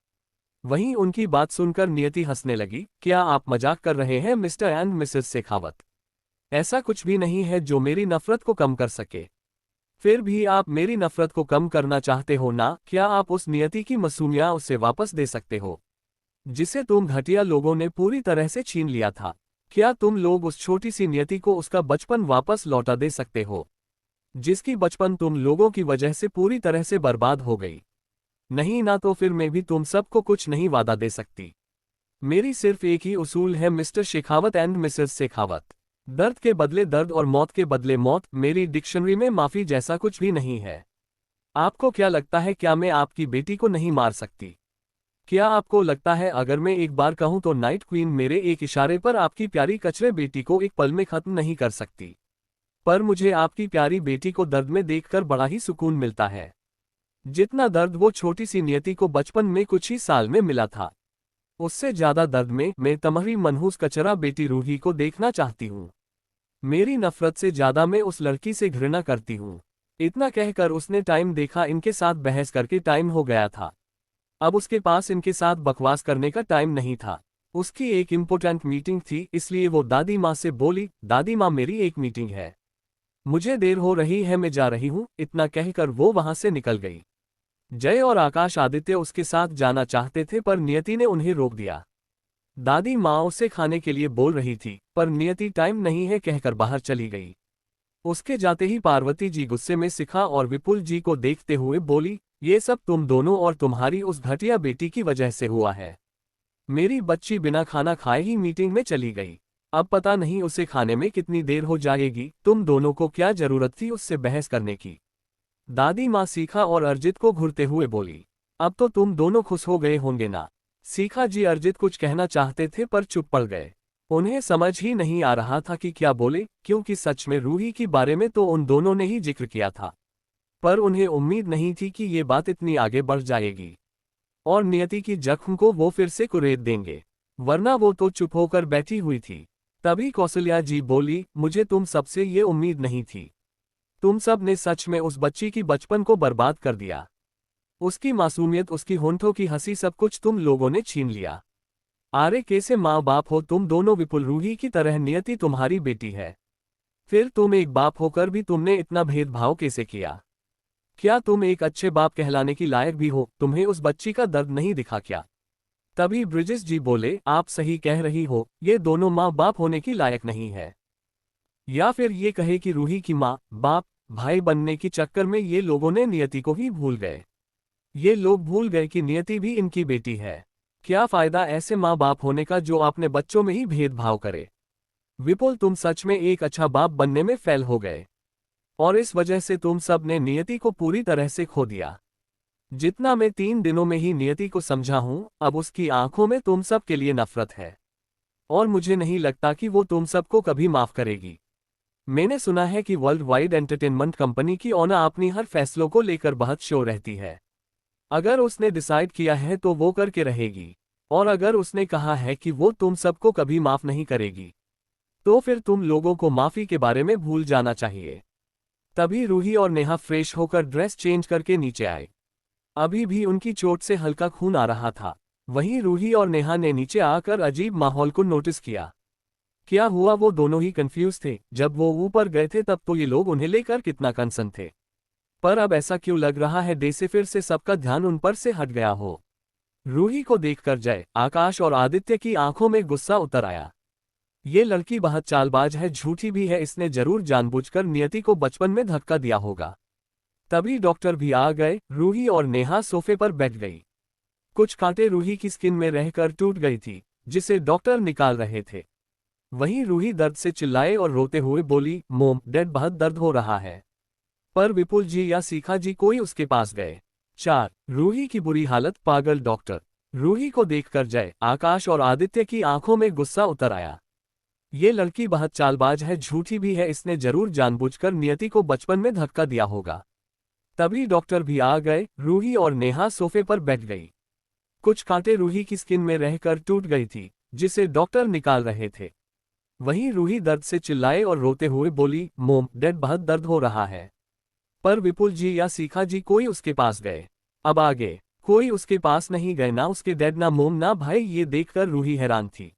S1: वहीं उनकी बात सुनकर नियति हंसने लगी। क्या आप मजाक कर रहे हैं मिस्टर एंड मिसेस शेखावत? ऐसा कुछ भी नहीं है जो मेरी नफरत को कम कर सके। फिर भी आप मेरी नफरत को कम करना चाहते हो ना? क्या आप उस नियति की मासूमियत उसे वापस दे सकते हो जिसे तुम घटिया लोगों ने पूरी तरह से छीन लिया था? क्या तुम लोग उस छोटी सी नियति को उसका बचपन वापस लौटा दे सकते हो जिसकी बचपन तुम लोगों की वजह से पूरी तरह से बर्बाद हो गई? नहीं ना, तो फिर मैं भी तुम सबको कुछ नहीं वादा दे सकती। मेरी सिर्फ एक ही उसूल है mister Shekhawat and Mrs Shekhawat, दर्द के बदले दर्द और मौत के बदले मौत। मेरी डिक्शनरी में माफी जैसा कुछ भी नहीं है। आपको क्या लगता है, क्या मैं आपकी बेटी को नहीं मार सकती? क्या आपको लगता है अगर मैं एक बार कहूं तो नाइट क्वीन मेरे एक इशारे पर आपकी प्यारी कचरे बेटी को एक पल में खत्म नहीं कर सकती? पर मुझे आपकी प्यारी बेटी को दर्द में देखकर बड़ा ही सुकून मिलता है, जितना दर्द वो छोटी सी नियति को बचपन में कुछ ही साल में मिला था। उससे ज्यादा दर्द में मैं तुम्हारी मनहूस कचरा बेटी रूही को देखना चाहती हूँ। मेरी नफरत से ज्यादा मैं उस लड़की से घृणा करती हूँ। इतना कहकर उसने टाइम देखा। इनके साथ बहस करके टाइम हो गया था। अब उसके पास इनके साथ बकवास करने का टाइम नहीं था। उसकी एक इम्पोर्टेंट मीटिंग थी, इसलिए वो दादी माँ से बोली, दादी माँ मेरी एक मीटिंग है, मुझे देर हो रही है, मैं जा रही हूँ। इतना कहकर वो वहां से निकल गई। जय और आकाश आदित्य उसके साथ जाना चाहते थे पर नियति ने उन्हें रोक दिया। दादी माँ उसे खाने के लिए बोल रही थी पर नियति टाइम नहीं है कहकर बाहर चली गई। उसके जाते ही पार्वती जी गुस्से में सिखा और विपुल जी को देखते हुए बोली, ये सब तुम दोनों और तुम्हारी उस घटिया बेटी की वजह से हुआ है। मेरी बच्ची बिना खाना खाए ही मीटिंग में चली गई। अब पता नहीं उसे खाने में कितनी देर हो जाएगी। तुम दोनों को क्या जरूरत थी उससे बहस करने की? दादी माँ सीखा और अर्जित को घूरते हुए बोली, अब तो तुम दोनों खुश हो गए होंगे ना? सीखा जी अर्जित कुछ कहना चाहते थे पर चुप पड़ गए। उन्हें समझ ही नहीं आ रहा था कि क्या बोले, क्योंकि सच में रूही के बारे में तो उन दोनों ने ही जिक्र किया था, पर उन्हें उम्मीद नहीं थी कि ये बात इतनी आगे बढ़ जाएगी और नियति की जख्म को वो फिर से कुरेद देंगे, वरना वो तो चुप होकर बैठी हुई थी। तभी कौशल्या जी बोली, मुझे तुम सबसे ये उम्मीद नहीं थी। तुम सब ने सच में उस बच्ची की बचपन को बर्बाद कर दिया। उसकी मासूमियत, उसकी होंठों की हंसी, सब कुछ तुम लोगों ने छीन लिया। आरे कैसे माँ बाप हो तुम दोनों? विपुल रूही की तरह नियति तुम्हारी बेटी है, फिर तुम एक बाप होकर भी तुमने इतना भेदभाव कैसे किया? क्या तुम एक अच्छे बाप कहलाने की लायक भी हो? तुम्हें उस बच्ची का दर्द नहीं दिखा क्या? तभी ब्रिजेश जी बोले, आप सही कह रही हो, ये दोनों माँ बाप होने की लायक नहीं है। या फिर ये कहे कि रूही की माँ बाप भाई बनने की चक्कर में ये लोगों ने नियति को ही भूल गए। ये लोग भूल गए कि नियति भी इनकी बेटी है। क्या फायदा ऐसे माँ बाप होने का जो अपने बच्चों में ही भेदभाव करे? विपुल तुम सच में एक अच्छा बाप बनने में फेल हो गए और इस वजह से तुम सब ने नियति को पूरी तरह से खो दिया। जितना मैं 3 दिनों में ही नियति को समझा हूं, अब उसकी आंखों में तुम सब के लिए नफरत है और मुझे नहीं लगता कि वो तुम सबको कभी माफ करेगी। मैंने सुना है कि वर्ल्ड वाइड एंटरटेनमेंट कंपनी की ओनर अपनी हर फैसलों को लेकर बहुत श्योर रहती है। अगर उसने डिसाइड किया है तो वो करके रहेगी, और अगर उसने कहा है कि वो तुम सबको कभी माफ नहीं करेगी तो फिर तुम लोगों को माफी के बारे में भूल जाना चाहिए। तभी रूही और नेहा फ्रेश होकर ड्रेस चेंज करके नीचे आए। अभी भी उनकी चोट से हल्का खून आ रहा था। वहीं रूही और नेहा ने नीचे आकर अजीब माहौल को नोटिस किया। क्या हुआ? वो दोनों ही कंफ्यूज थे। जब वो ऊपर गए थे तब तो ये लोग उन्हें लेकर कितना कंसर्न थे, पर अब ऐसा क्यों लग रहा है जैसे फिर से सबका ध्यान उन पर से हट गया हो? रूही को देखकर जय, आकाश और आदित्य की आंखों में गुस्सा उतर आया। ये लड़की बहुत चालबाज है, झूठी भी है, इसने जरूर जानबूझकर नियति को बचपन में धक्का दिया होगा। तभी डॉक्टर भी आ गए। रूही और नेहा सोफे पर बैठ गई। कुछ कांटे रूही की स्किन में रहकर टूट गई थी, जिसे डॉक्टर निकाल रहे थे। वहीं रूही दर्द से चिल्लाए और रोते हुए बोली, मोम, डैड बहुत दर्द हो रहा है। पर विपुल जी या सीखा जी कोई उसके पास गए। 4 रूही की बुरी हालत, पागल डॉक्टर। रूही को देखकर जय, आकाश और आदित्य की आंखों में गुस्सा उतर आया। ये लड़की बहुत चालबाज है, झूठी भी है, इसने जरूर जानबूझकर नियति को बचपन में धक्का दिया होगा। तभी डॉक्टर भी आ गए। रूही और नेहा सोफे पर बैठ गई। कुछ कांटे रूही की स्किन में रहकर टूट गई थी, जिसे डॉक्टर निकाल रहे थे। वहीं रूही दर्द से चिल्लाए और रोते हुए बोली, मोम, डैड बहुत दर्द हो रहा है। पर विपुल जी या सीखा जी कोई उसके पास गए। अब आगे कोई उसके पास नहीं गए, ना उसके डैड, ना मोम, ना भाई। ये देखकर रूही हैरान थी।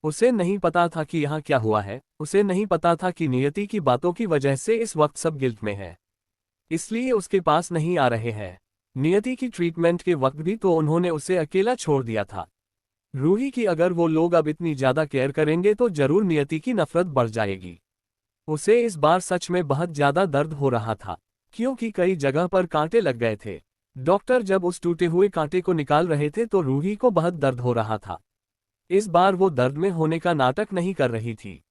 S1: उसे नहीं पता था कि यहाँ क्या हुआ है। उसे नहीं पता था कि नियति की बातों की वजह से इस वक्त सब गिल्ट में है, इसलिए उसके पास नहीं आ रहे हैं। नियति की ट्रीटमेंट के वक्त भी तो उन्होंने उसे अकेला छोड़ दिया था। रूही की अगर वो लोग अब इतनी ज्यादा केयर करेंगे तो जरूर नियति की नफरत बढ़ जाएगी। उसे इस बार सच में बहुत ज्यादा दर्द हो रहा था, क्योंकि कई जगह पर कांटे लग गए थे। डॉक्टर जब उस टूटे हुए कांटे को निकाल रहे थे तो रूही को बहुत दर्द हो रहा था। इस बार वो दर्द में होने का नाटक नहीं कर रही थी।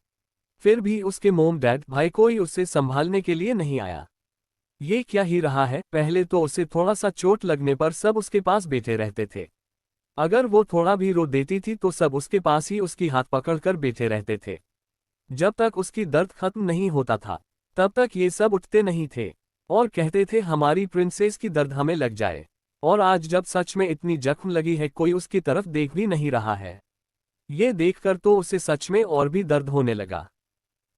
S1: फिर भी उसके मोम, डैड, भाई कोई उसे संभालने के लिए नहीं आया। ये क्या ही रहा है। पहले तो उसे थोड़ा सा चोट लगने पर सब उसके पास बैठे रहते थे। अगर वो थोड़ा भी रो देती थी तो सब उसके पास ही उसकी हाथ पकड़कर बैठे रहते थे। जब तक उसकी दर्द खत्म नहीं होता था तब तक ये सब उठते नहीं थे और कहते थे, हमारी प्रिंसेस की दर्द हमें लग जाए। और आज जब सच में इतनी जख्म लगी है, कोई उसकी तरफ देख भी नहीं रहा है। ये देखकर तो उसे सच में और भी दर्द होने लगा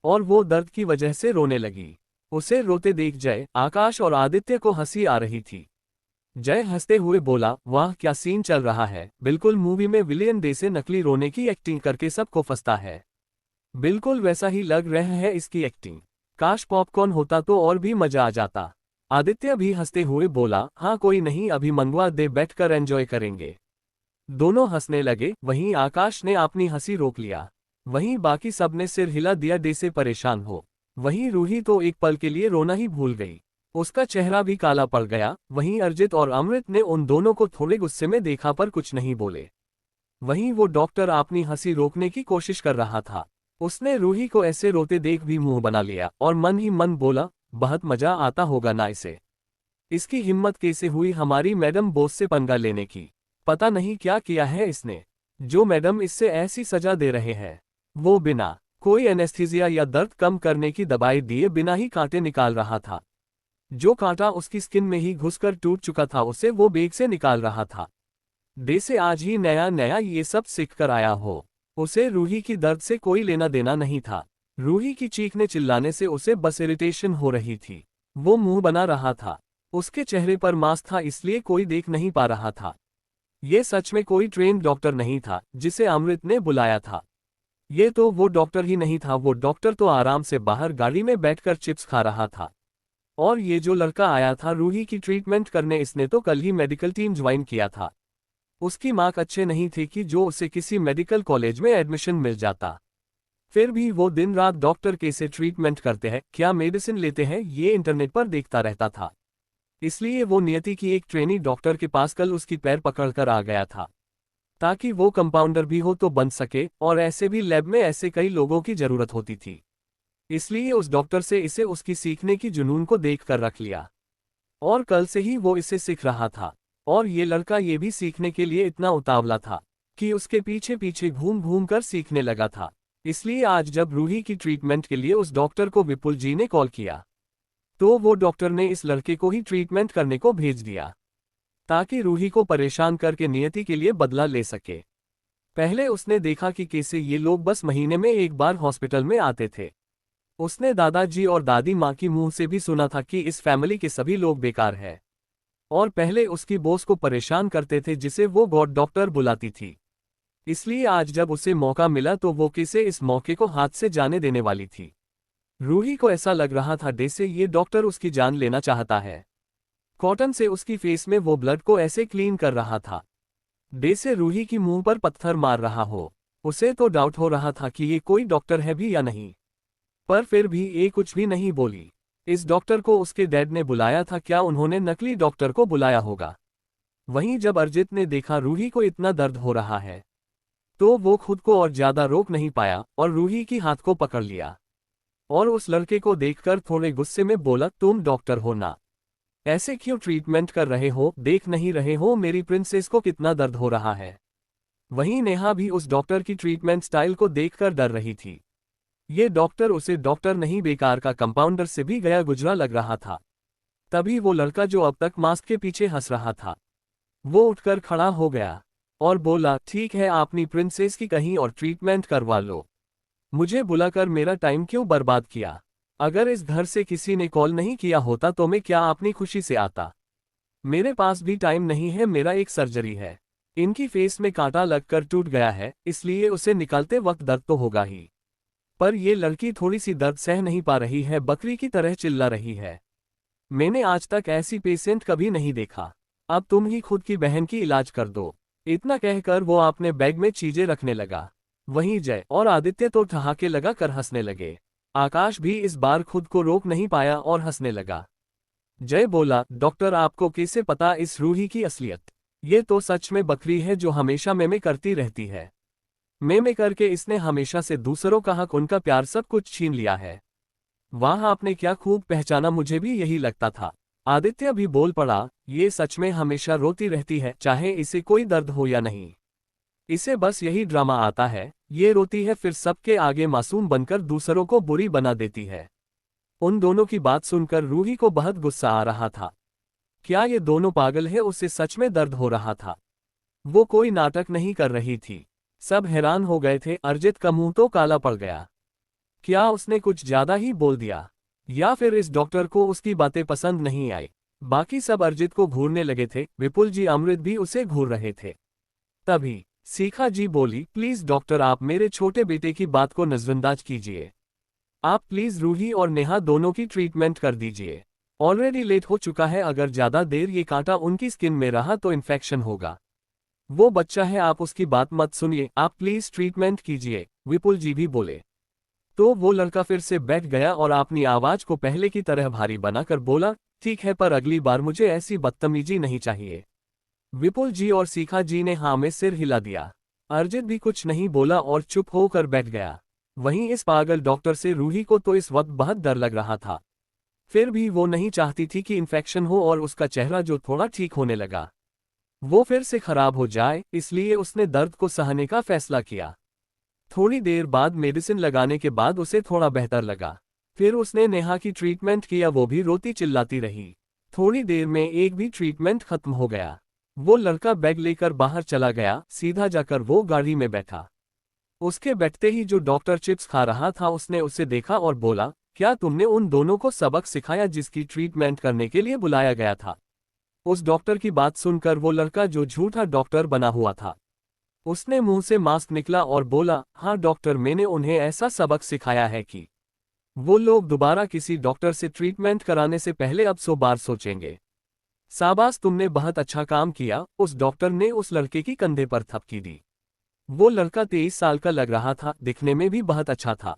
S1: और वो दर्द की वजह से रोने लगी। उसे रोते देख जय, आकाश और आदित्य को हंसी आ रही थी। जय हंसते हुए बोला, वाह क्या सीन चल रहा है, बिल्कुल मूवी में विलियन जैसे नकली रोने की एक्टिंग करके सबको फंसता है। बिल्कुल वैसा ही लग रहा है इसकी एक्टिंग। काश पॉपकॉर्न होता तो और भी मजा आ जाता। आदित्य भी हंसते हुए बोला, हाँ कोई नहीं, अभी मंगवा दे, बैठकर एंजॉय करेंगे। दोनों हंसने लगे। वहीं आकाश ने अपनी हंसी रोक लिया। वहीं बाकी सब ने सिर हिला दिया जैसे परेशान हो। वहीं रूही तो एक पल के लिए रोना ही भूल गई। उसका चेहरा भी काला पड़ गया। वहीं अरिजीत और अमृत ने उन दोनों को थोड़े गुस्से में देखा पर कुछ नहीं बोले। वहीं वो डॉक्टर अपनी हंसी रोकने की कोशिश कर रहा था। उसने रूही को ऐसे रोते देख भी मुंह बना लिया और मन ही मन बोला, बहुत मजा आता होगा ना इसे। इसकी हिम्मत कैसे हुई हमारी मैडम बॉस से पंगा लेने की। पता नहीं क्या किया है इसने, जो मैडम इससे ऐसी सजा दे रहे हैं। वो बिना कोई एनेस्थीसिया या दर्द कम करने की दवाई दिए बिना ही कांटे निकाल रहा था। जो कांटा उसकी स्किन में ही घुसकर टूट चुका था उसे वो बेग से निकाल रहा था। जैसे आज ही नया नया ये सब सीख कर आया हो। उसे रूही की दर्द से कोई लेना देना नहीं था। रूही की चीखने चिल्लाने से उसे बस इरिटेशन हो रही थी। वो मुंह बना रहा था। उसके चेहरे पर मास्क था इसलिए कोई देख नहीं पा रहा था। ये सच में कोई ट्रेन्ड डॉक्टर नहीं था जिसे अमृत ने बुलाया था। ये तो वो डॉक्टर ही नहीं था। वो डॉक्टर तो आराम से बाहर गाड़ी में बैठकर चिप्स खा रहा था। और ये जो लड़का आया था रूही की ट्रीटमेंट करने, इसने तो कल ही मेडिकल टीम ज्वाइन किया था। उसकी मार्क अच्छे नहीं थे कि जो उसे किसी मेडिकल कॉलेज में एडमिशन मिल जाता। फिर भी वो दिन रात डॉक्टर कैसे ट्रीटमेंट करते हैं, क्या मेडिसिन लेते हैं, ये इंटरनेट पर देखता रहता था। इसलिए वो नियति की एक ट्रेनी डॉक्टर के पास कल उसकी पैर पकड़कर आ गया था, ताकि वो कंपाउंडर भी हो तो बन सके। और ऐसे भी लैब में ऐसे कई लोगों की जरूरत होती थी। इसलिए उस डॉक्टर से इसे उसकी सीखने की जुनून को देखकर रख लिया और कल से ही वो इसे सीख रहा था। और ये लड़का ये भी सीखने के लिए इतना उतावला था कि उसके पीछे पीछे घूम घूम कर सीखने लगा था। इसलिए आज जब रूही की ट्रीटमेंट के लिए उस डॉक्टर को विपुल जी ने कॉल किया तो वो डॉक्टर ने इस लड़के को ही ट्रीटमेंट करने को भेज दिया, ताकि रूही को परेशान करके नियति के लिए बदला ले सके। पहले उसने देखा कि कैसे ये लोग बस महीने में एक बार हॉस्पिटल में आते थे। उसने दादाजी और दादी माँ की मुंह से भी सुना था कि इस फैमिली के सभी लोग बेकार है और पहले उसकी बॉस को परेशान करते थे जिसे वो गॉड डॉक्टर बुलाती थी। इसलिए आज जब उसे मौका मिला तो वो कैसे इस मौके को हाथ से जाने देने वाली थी। रूही को ऐसा लग रहा था जैसे ये डॉक्टर उसकी जान लेना चाहता है। कॉटन से उसकी फेस में वो ब्लड को ऐसे क्लीन कर रहा था डे से रूही की मुंह पर पत्थर मार रहा हो। उसे तो डाउट हो रहा था कि ये कोई डॉक्टर है भी या नहीं, पर फिर भी ये कुछ भी नहीं बोली। इस डॉक्टर को उसके डैड ने बुलाया था, क्या उन्होंने नकली डॉक्टर को बुलाया होगा? वहीं जब अरिजीत ने देखा रूही को इतना दर्द हो रहा है, तो वो खुद को और ज्यादा रोक नहीं पाया और रूही की हाथ को पकड़ लिया और उस लड़के को देखकर थोड़े गुस्से में बोला, तुम डॉक्टर हो ना? ऐसे क्यों ट्रीटमेंट कर रहे हो? देख नहीं रहे हो मेरी प्रिंसेस को कितना दर्द हो रहा है? वहीं नेहा भी उस डॉक्टर की ट्रीटमेंट स्टाइल को देखकर डर रही थी। ये डॉक्टर उसे डॉक्टर नहीं, बेकार का कंपाउंडर से भी गया गुजरा लग रहा था। तभी वो लड़का जो अब तक मास्क के पीछे हंस रहा था, वो उठकर खड़ा हो गया और बोला, ठीक है, अपनी प्रिंसेस की कहीं और ट्रीटमेंट करवा लो। मुझे बुलाकर मेरा टाइम क्यों बर्बाद किया? अगर इस घर से किसी ने कॉल नहीं किया होता तो मैं क्या अपनी खुशी से आता? मेरे पास भी टाइम नहीं है, मेरा एक सर्जरी है। इनकी फेस में कांटा लगकर टूट गया है, इसलिए उसे निकालते वक्त दर्द तो होगा ही। पर ये लड़की थोड़ी सी दर्द सह नहीं पा रही है, बकरी की तरह चिल्ला रही है। मैंने आज तक ऐसी पेशेंट कभी नहीं देखा। अब तुम ही खुद की बहन की इलाज कर दो। इतना कहकर वो अपने बैग में चीजें रखने लगा। वहीं जय और आदित्य तो ठहाके लगा कर हंसने लगे। आकाश भी इस बार खुद को रोक नहीं पाया और हंसने लगा। जय बोला, डॉक्टर आपको कैसे पता इस रूही की असलियत? ये तो सच में बकरी है जो हमेशा मेमे करती रहती है। मेमे करके इसने हमेशा से दूसरों का हक, उनका प्यार, सब कुछ छीन लिया है। वाह, आपने क्या खूब पहचाना, मुझे भी यही लगता था। आदित्य भी बोल पड़ा, ये सच में हमेशा रोती रहती है, चाहे इसे कोई दर्द हो या नहीं। इसे बस यही ड्रामा आता है, ये रोती है फिर सबके आगे मासूम बनकर दूसरों को बुरी बना देती है। उन दोनों की बात सुनकर रूही को बहुत गुस्सा आ रहा था। क्या ये दोनों पागल है? उसे सच में दर्द हो रहा था। वो कोई नाटक नहीं कर रही थी। सब हैरान हो गए थे। अरिजीत का मुंह तो काला पड़ गया। क्या उसने कुछ ज्यादा ही बोल दिया, या फिर इस डॉक्टर को उसकी बातें पसंद नहीं आई? बाकी सब अरिजीत को घूरने लगे थे। विपुल जी, अमृत भी उसे घूर रहे थे। तभी शिखा जी बोली, प्लीज डॉक्टर, आप मेरे छोटे बेटे की बात को नजरअंदाज कीजिए। आप प्लीज रूही और नेहा दोनों की ट्रीटमेंट कर दीजिए। ऑलरेडी लेट हो चुका है, अगर ज्यादा देर ये कांटा उनकी स्किन में रहा तो इन्फेक्शन होगा। वो बच्चा है, आप उसकी बात मत सुनिए, आप प्लीज ट्रीटमेंट कीजिए, विपुल जी भी बोले। तो वो लड़का फिर से बैठ गया और अपनी आवाज को पहले की तरह भारी बनाकर बोला, ठीक है, पर अगली बार मुझे ऐसी बदतमीजी नहीं चाहिए। विपुल जी और शिखा जी ने हाँ में सिर हिला दिया। अरिजीत भी कुछ नहीं बोला और चुप होकर बैठ गया। वहीं इस पागल डॉक्टर से रूही को तो इस वक्त बहुत डर लग रहा था। फिर भी वो नहीं चाहती थी कि इन्फेक्शन हो और उसका चेहरा जो थोड़ा ठीक होने लगा वो फिर से खराब हो जाए, इसलिए उसने दर्द को सहने का फैसला किया। थोड़ी देर बाद मेडिसिन लगाने के बाद उसे थोड़ा बेहतर लगा। फिर उसने नेहा की ट्रीटमेंट किया, वो भी रोती चिल्लाती रही। थोड़ी देर में एक भी ट्रीटमेंट खत्म हो गया। वो लड़का बैग लेकर बाहर चला गया। सीधा जाकर वो गाड़ी में बैठा। उसके बैठते ही जो डॉक्टर चिप्स खा रहा था उसने उसे देखा और बोला, क्या तुमने उन दोनों को सबक सिखाया जिसकी ट्रीटमेंट करने के लिए बुलाया गया था? उस डॉक्टर की बात सुनकर वो लड़का जो झूठा डॉक्टर बना हुआ था, उसने मुंह से मास्क निकला और बोला, हाँ डॉक्टर, मैंने उन्हें ऐसा सबक सिखाया है कि वो लोग दोबारा किसी डॉक्टर से ट्रीटमेंट कराने से पहले अब 100 बार सोचेंगे। शाबाश, तुमने बहुत अच्छा काम किया। उस डॉक्टर ने उस लड़के की कंधे पर थपकी दी। वो लड़का 23 साल का लग रहा था, दिखने में भी बहुत अच्छा था।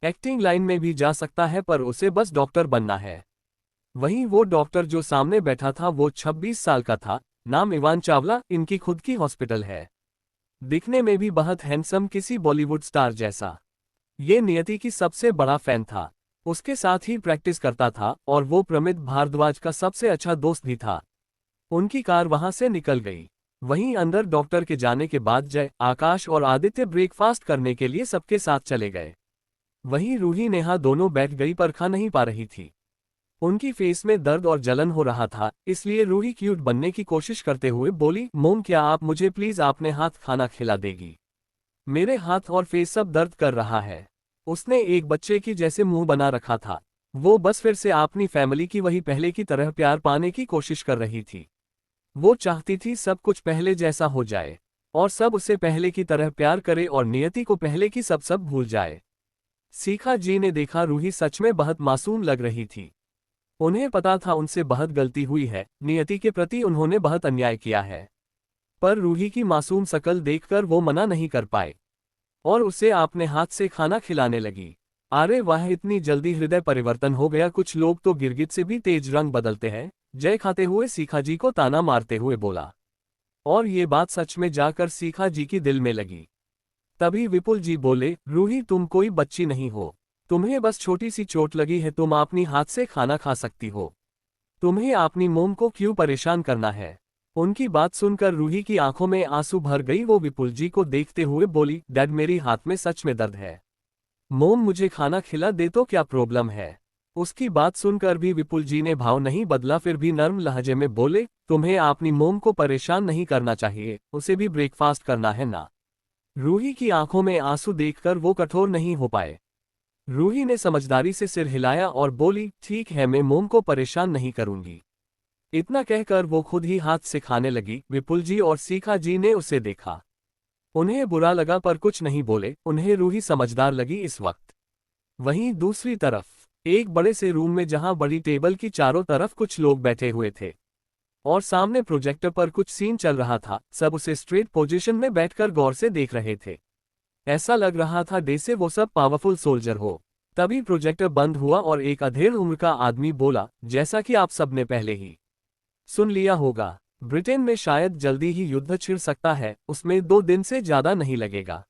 S1: एक्टिंग लाइन में भी जा सकता है, पर उसे बस डॉक्टर बनना है। वहीं वो डॉक्टर जो सामने बैठा था वो 26 साल का था। नाम इवान चावला, इनकी खुद की हॉस्पिटल है। दिखने में भी बहुत हैंडसम, किसी बॉलीवुड स्टार जैसा। ये नियति की सबसे बड़ा फैन था। उसके साथ ही प्रैक्टिस करता था और वो प्रमित भारद्वाज का सबसे अच्छा दोस्त भी था। उनकी कार वहां से निकल गई। वहीं अंदर डॉक्टर के जाने के बाद जय, आकाश और आदित्य ब्रेकफास्ट करने के लिए सबके साथ चले गए। वहीं रूही नेहा दोनों बैठ गई पर खा नहीं पा रही थी। उनकी फेस में दर्द और जलन हो रहा था, इसलिए रूही क्यूट बनने की कोशिश करते हुए बोली, मोम, क्या आप मुझे प्लीज अपने हाथ खाना खिला देगी? मेरे हाथ और फेस सब दर्द कर रहा है। उसने एक बच्चे की जैसे मुंह बना रखा था। वो बस फिर से अपनी फैमिली की वही पहले की तरह प्यार पाने की कोशिश कर रही थी। वो चाहती थी सब कुछ पहले जैसा हो जाए और सब उसे पहले की तरह प्यार करे और नियति को पहले की सब भूल जाए। शिखा जी ने देखा रूही सच में बहुत मासूम लग रही थी। उन्हें पता था उनसे बहुत गलती हुई है, नियति के प्रति उन्होंने बहुत अन्याय किया है। पर रूही की मासूम शकल देखकर वो मना नहीं कर पाए और उसे अपने हाथ से खाना खिलाने लगी। अरे वाह, इतनी जल्दी हृदय परिवर्तन हो गया। कुछ लोग तो गिरगिट से भी तेज रंग बदलते हैं, जय खाते हुए सीखा जी को ताना मारते हुए बोला। और ये बात सच में जाकर सीखा जी की दिल में लगी। तभी विपुल जी बोले, रूही तुम कोई बच्ची नहीं हो, तुम्हें बस छोटी सी चोट लगी है, तुम अपनी हाथ से खाना खा सकती हो, तुम्हें अपनी मोम को क्यों परेशान करना है। उनकी बात सुनकर रूही की आंखों में आंसू भर गई। वो विपुल जी को देखते हुए बोली, डैड मेरी हाथ में सच में दर्द है, मोम मुझे खाना खिला दे तो क्या प्रॉब्लम है। उसकी बात सुनकर भी विपुल जी ने भाव नहीं बदला, फिर भी नर्म लहजे में बोले, तुम्हें अपनी मोम को परेशान नहीं करना चाहिए, उसे भी ब्रेकफास्ट करना है ना। रूही की आंखों में आंसू देखकर वो कठोर नहीं हो पाए। रूही ने समझदारी से सिर हिलाया और बोली, ठीक है मैं मोम को परेशान नहीं करूंगी। इतना कहकर वो खुद ही हाथ से खाने लगी। विपुल जी और सीखा जी ने उसे देखा, उन्हें बुरा लगा पर कुछ नहीं बोले, उन्हें रूही समझदार लगी इस वक्त। वहीं दूसरी तरफ एक बड़े से रूम में जहां बड़ी टेबल की चारों तरफ कुछ लोग बैठे हुए थे और सामने प्रोजेक्टर पर कुछ सीन चल रहा था। सब उसे स्ट्रेट पोजीशन में बैठकर गौर से देख रहे थे। ऐसा लग रहा था जैसे वो सब पावरफुल सोल्जर हो। तभी प्रोजेक्टर बंद हुआ और एक अधेड़ उम्र का आदमी बोला, जैसा कि आप सबने पहले ही सुन लिया होगा, ब्रिटेन में शायद जल्दी ही युद्ध छिड़ सकता है, उसमें 2 दिन से ज्यादा नहीं लगेगा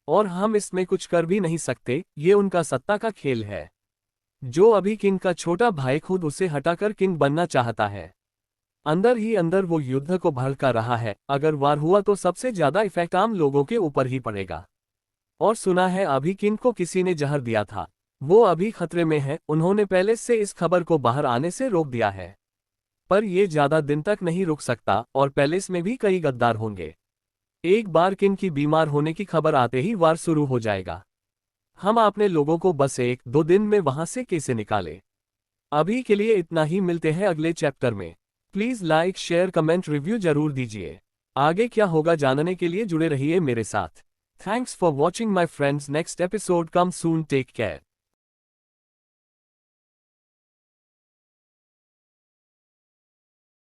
S1: और हम इसमें कुछ कर भी नहीं सकते, ये उनका सत्ता का खेल है। जो अभी किंग का छोटा भाई खुद उसे हटाकर किंग बनना चाहता है। अंदर ही अंदर वो युद्ध को भड़का रहा है। अगर वार हुआ तो सबसे ज्यादा इफेक्ट आम लोगों के ऊपर ही पड़ेगा। और सुना है अभी किंग को किसी ने जहर दिया था, वो अभी खतरे में है। उन्होंने पहले से इस खबर को बाहर आने से रोक दिया है, पर ये ज्यादा दिन तक नहीं रुक सकता और पैलेस में भी कई गद्दार होंगे। एक बार किंग की बीमार होने की खबर आते ही वार शुरू हो जाएगा। हम अपने लोगों को बस 1-2 दिन में वहां से कैसे निकालें। अभी के लिए इतना ही, मिलते हैं अगले चैप्टर में। Please like share comment review जरूर दीजिए। आगे क्या होगा जानने के लिए जुड़े रहिए मेरे साथ। Thanks for watching my friends, next episode come soon, take care.